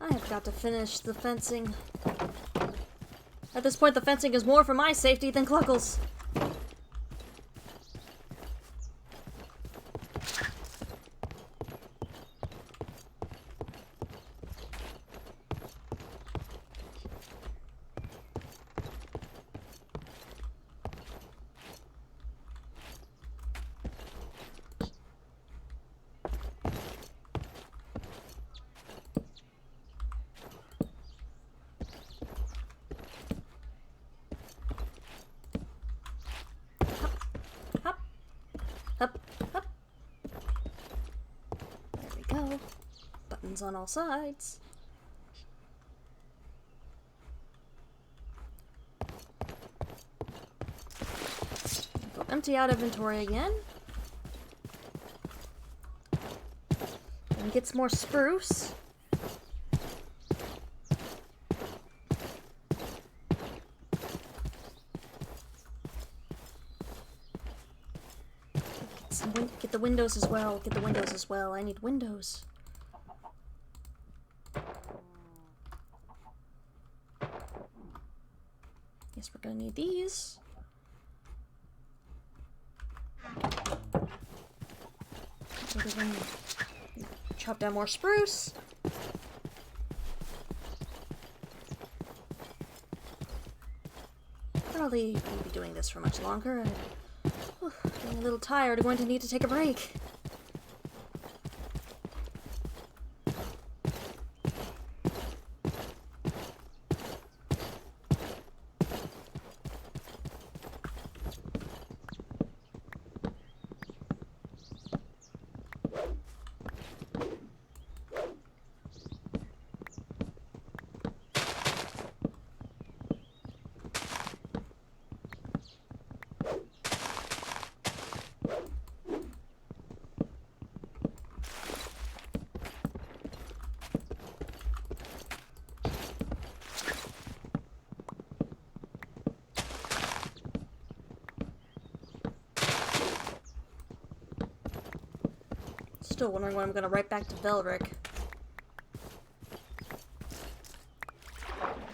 I have got to finish the fencing. At this point, the fencing is more for my safety than Cluckles. Up, up. There we go. Buttons on all sides. Go empty out inventory again. And get some more spruce. Get the windows as well. Get the windows as well. I need windows. Yes, we're gonna need these. Chop down more spruce. Probably won't be doing this for much longer. Getting a little tired. I'm going to need to take a break. Still wondering when I'm gonna write back to Velric.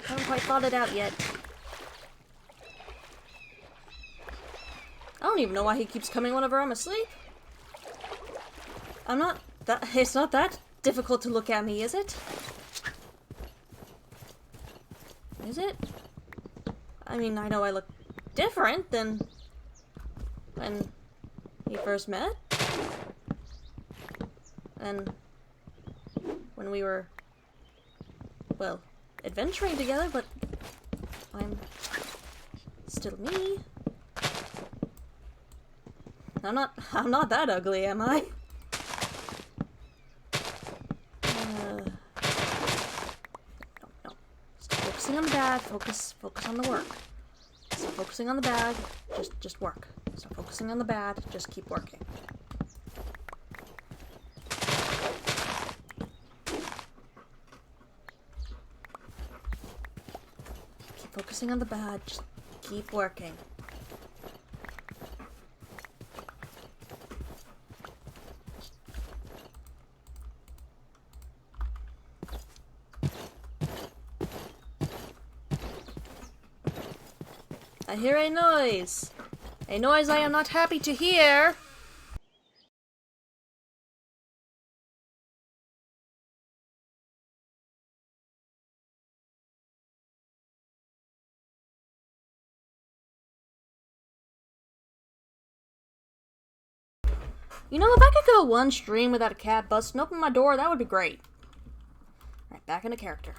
Haven't quite thought it out yet. I don't even know why he keeps coming whenever I'm asleep. It's not that difficult to look at me, is it? Is it? I mean, I know I look different than when we first met. And when we were, well, adventuring together, but I'm still me. I'm not that ugly, am I? No. Stop focusing on the bad, focus on the work. Stop focusing on the bad, just work. Stop focusing on the bad, just keep working. Focusing on the bad, just keep working. I hear a noise. A noise I am not happy to hear. You know, if I could go one stream without a cat busting open my door, that would be great. Alright, back into character.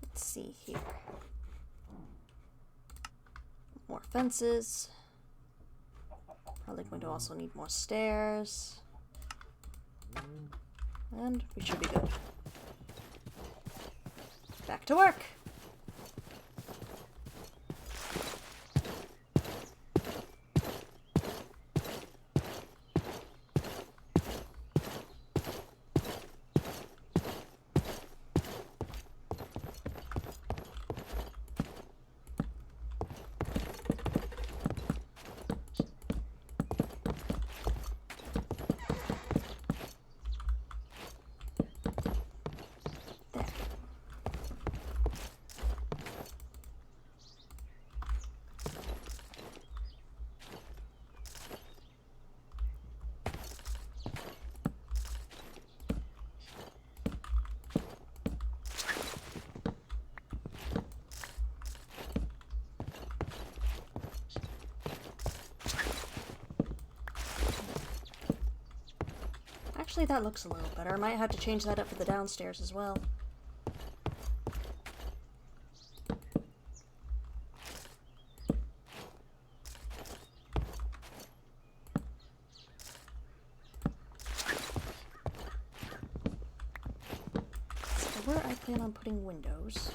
Let's see here. More fences. Probably going to also need more stairs. And we should be good. Back to work! Actually, that looks a little better. I might have to change that up for the downstairs as well. So where I plan on putting windows.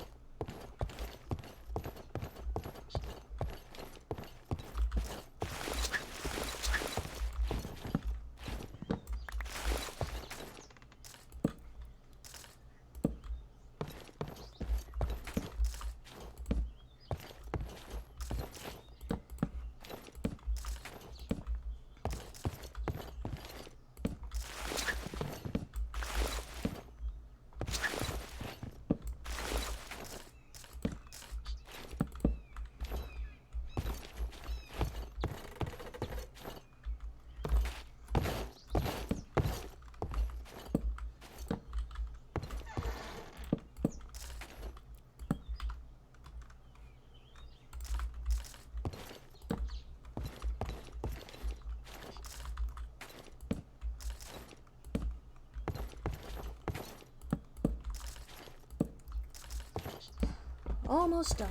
Almost done.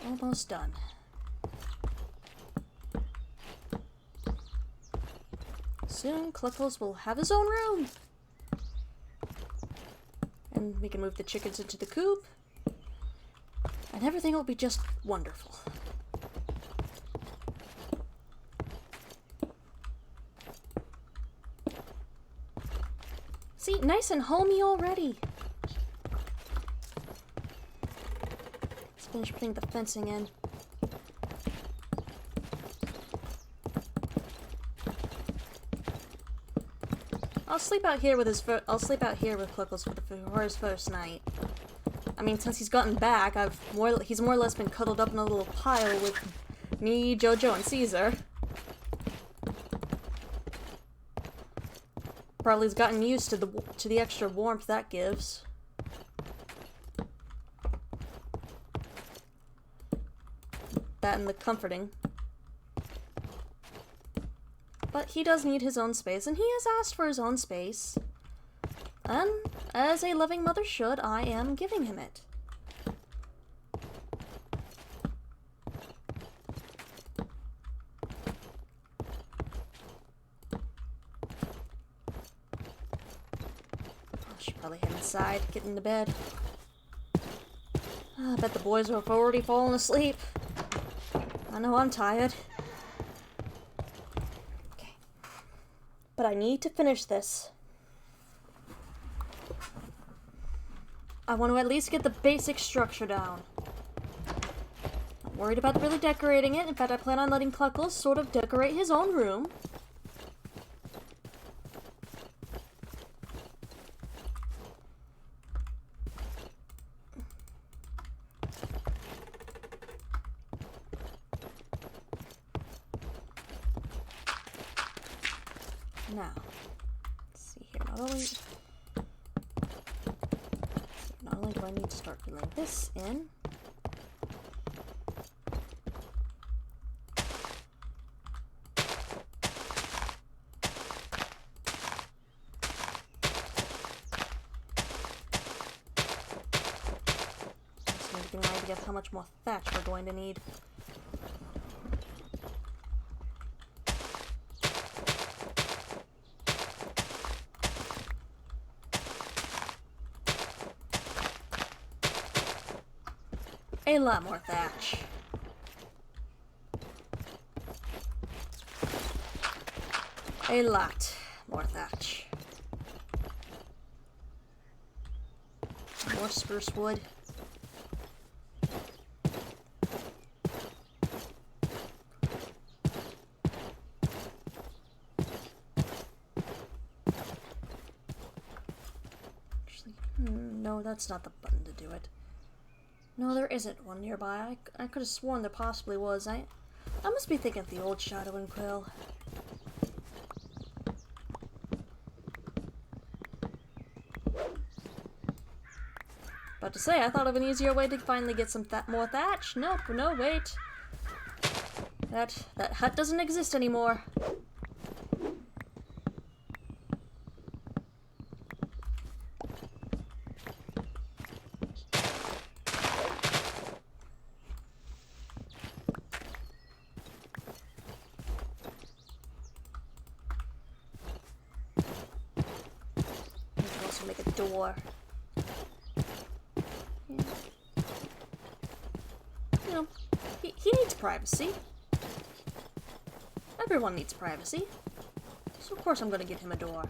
Almost done. Soon, Cluckles will have his own room. And we can move the chickens into the coop. And everything will be just wonderful. See, nice and homey already. Finish putting the fencing in. I'll sleep out here with Cluckles for his first night. I mean, since he's gotten back, he's more or less been cuddled up in a little pile with me, Jojo, and Caesar. Probably has gotten used to the extra warmth that gives. That and the comforting. But he does need his own space, and he has asked for his own space. And, as a loving mother should, I am giving him it. I should probably head inside, get into bed. I bet the boys have already fallen asleep. I know I'm tired. Okay. But I need to finish this. I want to at least get the basic structure down. Not worried about really decorating it. In fact, I plan on letting Cluckles sort of decorate his own room. Now, let's see here. Not only do I need to start filling this in, just need to get an idea of how much more thatch we're going to need. A lot more thatch. A lot more thatch. More spruce wood. Actually, no, that's not the button to do it. No, there isn't one nearby. I could have sworn there possibly was. I must be thinking of the old Shadow and Quill. About to say, I thought of an easier way to finally get some more thatch. Nope, no, wait. That hut doesn't exist anymore. Make a door. Yeah. You know, he needs privacy. Everyone needs privacy. So of course I'm gonna give him a door.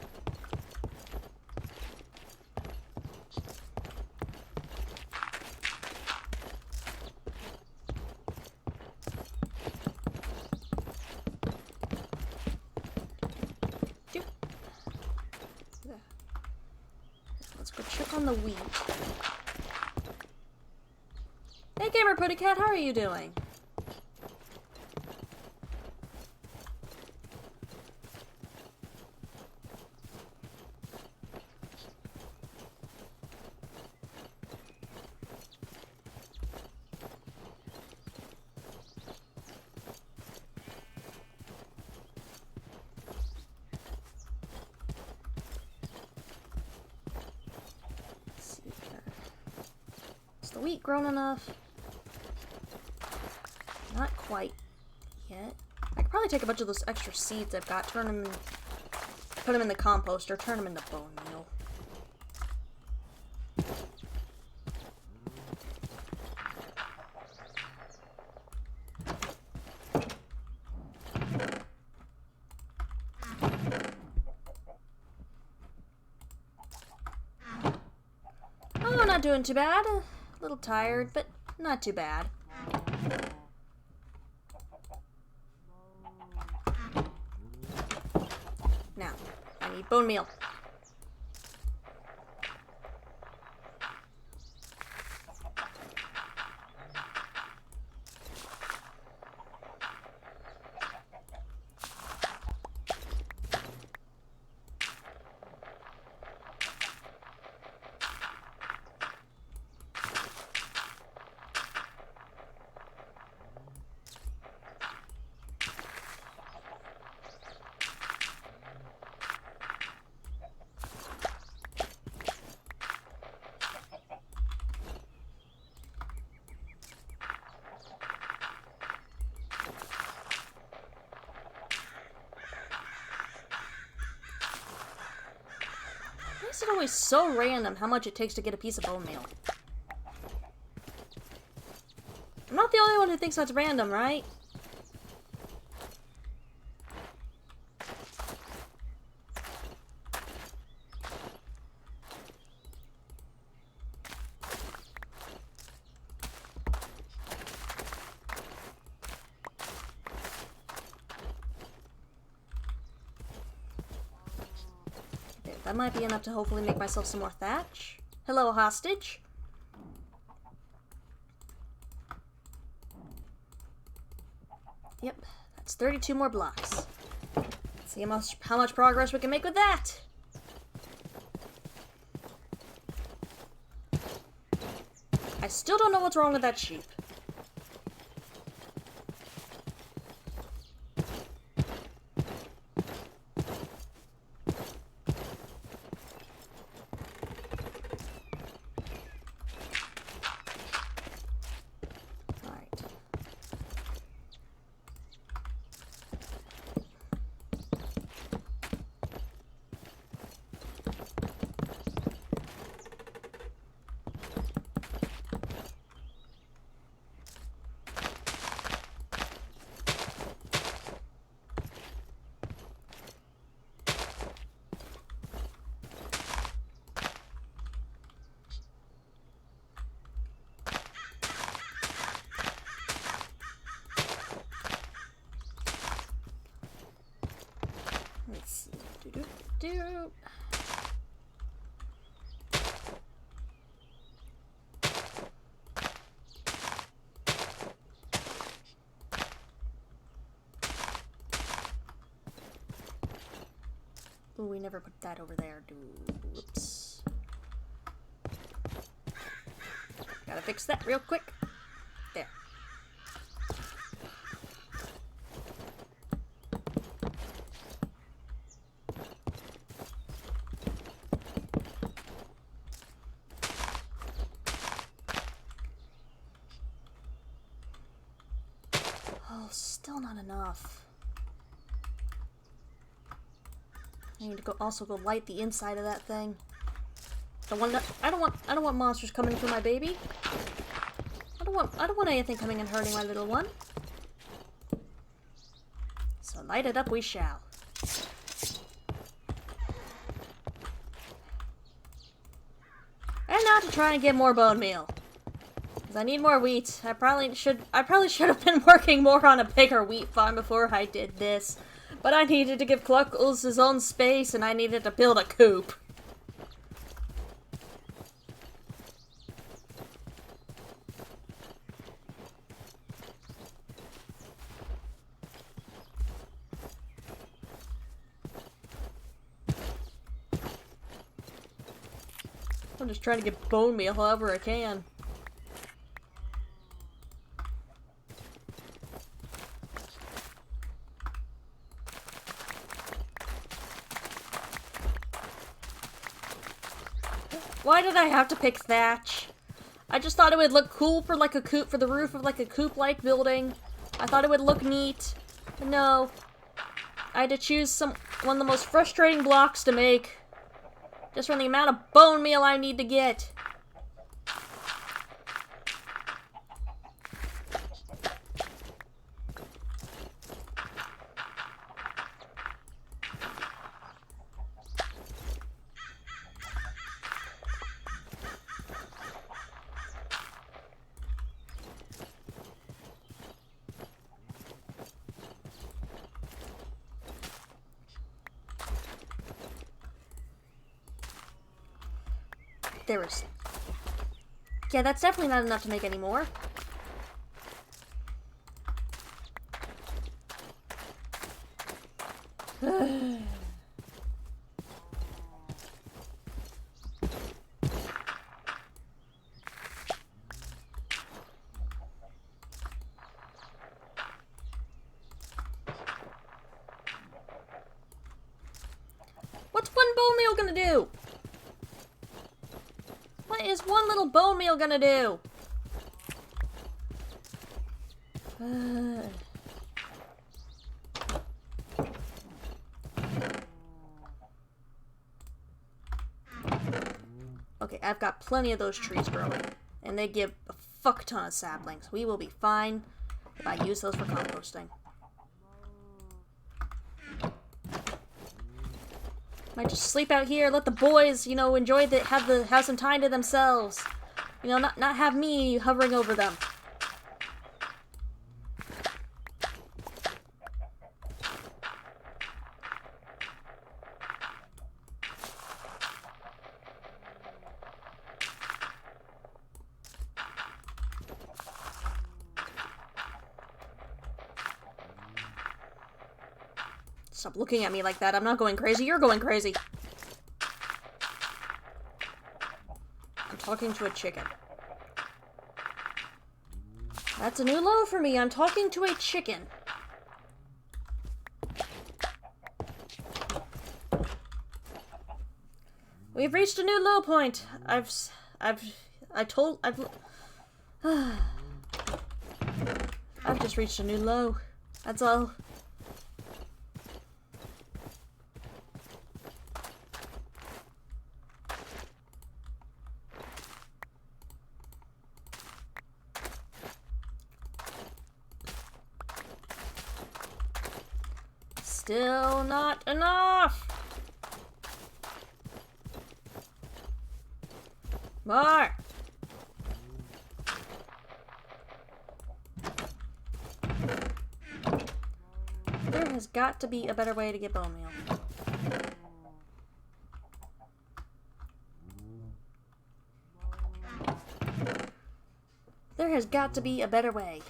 Let's go check on the wheat. Hey Gamer Pretty Cat, how are you doing? Is the wheat grown enough? Not quite yet. I could probably take a bunch of those extra seeds I've got, put them in the compost, or turn them into bone meal. Oh, not doing too bad. A little tired, but not too bad. Now, I need bone meal. Why is it always so random how much it takes to get a piece of bone meal? I'm not the only one who thinks that's random, right? That might be enough to hopefully make myself some more thatch. Hello, hostage. Yep, that's 32 more blocks. Let's see how much progress we can make with that. I still don't know what's wrong with that sheep. Let's see. Do. Ooh, we never put that over there. Whoops. Gotta fix that real quick. There. Oh, still not enough. I need to also go light the inside of that thing. I don't want monsters coming for my baby. I don't want anything coming and hurting my little one. So light it up we shall. And now to try and get more bone meal. Because I need more wheat. I probably should have been working more on a bigger wheat farm before I did this. But I needed to give Cluckles his own space, and I needed to build a coop. I'm just trying to get bone meal however I can. Why did I have to pick thatch? I just thought it would look cool for like a coop, for the roof of like a coop-like building. I thought it would look neat. But no. I had to choose one of the most frustrating blocks to make. Just from the amount of bone meal I need to get. There is... Yeah, that's definitely not enough to make any more. What's one bone meal gonna do? What is one little bone meal gonna do? Okay, I've got plenty of those trees growing, and they give a fuck ton of saplings. We will be fine if I use those for composting. Might just sleep out here, let the boys, you know, enjoy have some time to themselves. You know, not have me hovering over them. Stop looking at me like that. I'm not going crazy. You're going crazy. I'm talking to a chicken. That's a new low for me. I'm talking to a chicken. We've reached a new low point. I've just reached a new low. That's all. Still not enough. More. There has got to be a better way to get bone meal. There has got to be a better way.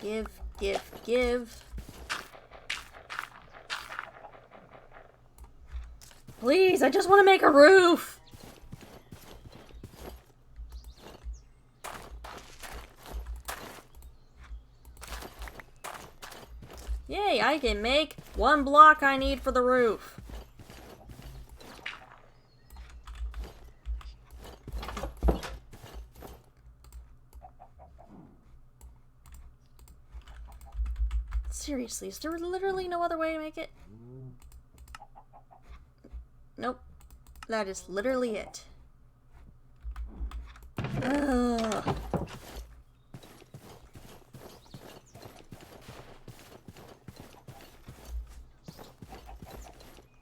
Give, give, give. Please, I just want to make a roof. Yay, I can make one block I need for the roof. Seriously, is there literally no other way to make it? Nope. That is literally it. Ugh.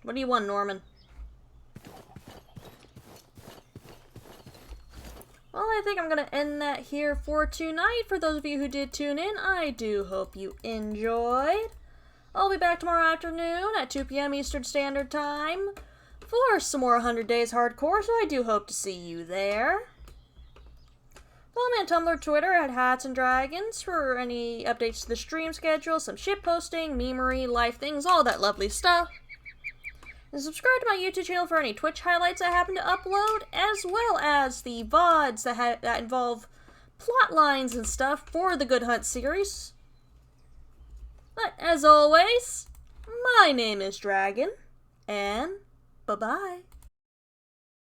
What do you want, Norman? Well, I think I'm going to end that here for tonight. For those of you who did tune in, I do hope you enjoyed. I'll be back tomorrow afternoon at 2 p.m. Eastern Standard Time for some more 100 Days Hardcore, so I do hope to see you there. Follow me on Tumblr, Twitter at Hats and Dragons for any updates to the stream schedule, some ship posting, memery, life things, all that lovely stuff. And subscribe to my YouTube channel for any Twitch highlights I happen to upload, as well as the VODs that involve plot lines and stuff for the Good Hunt series. But, as always, my name is Dragon, and bye-bye.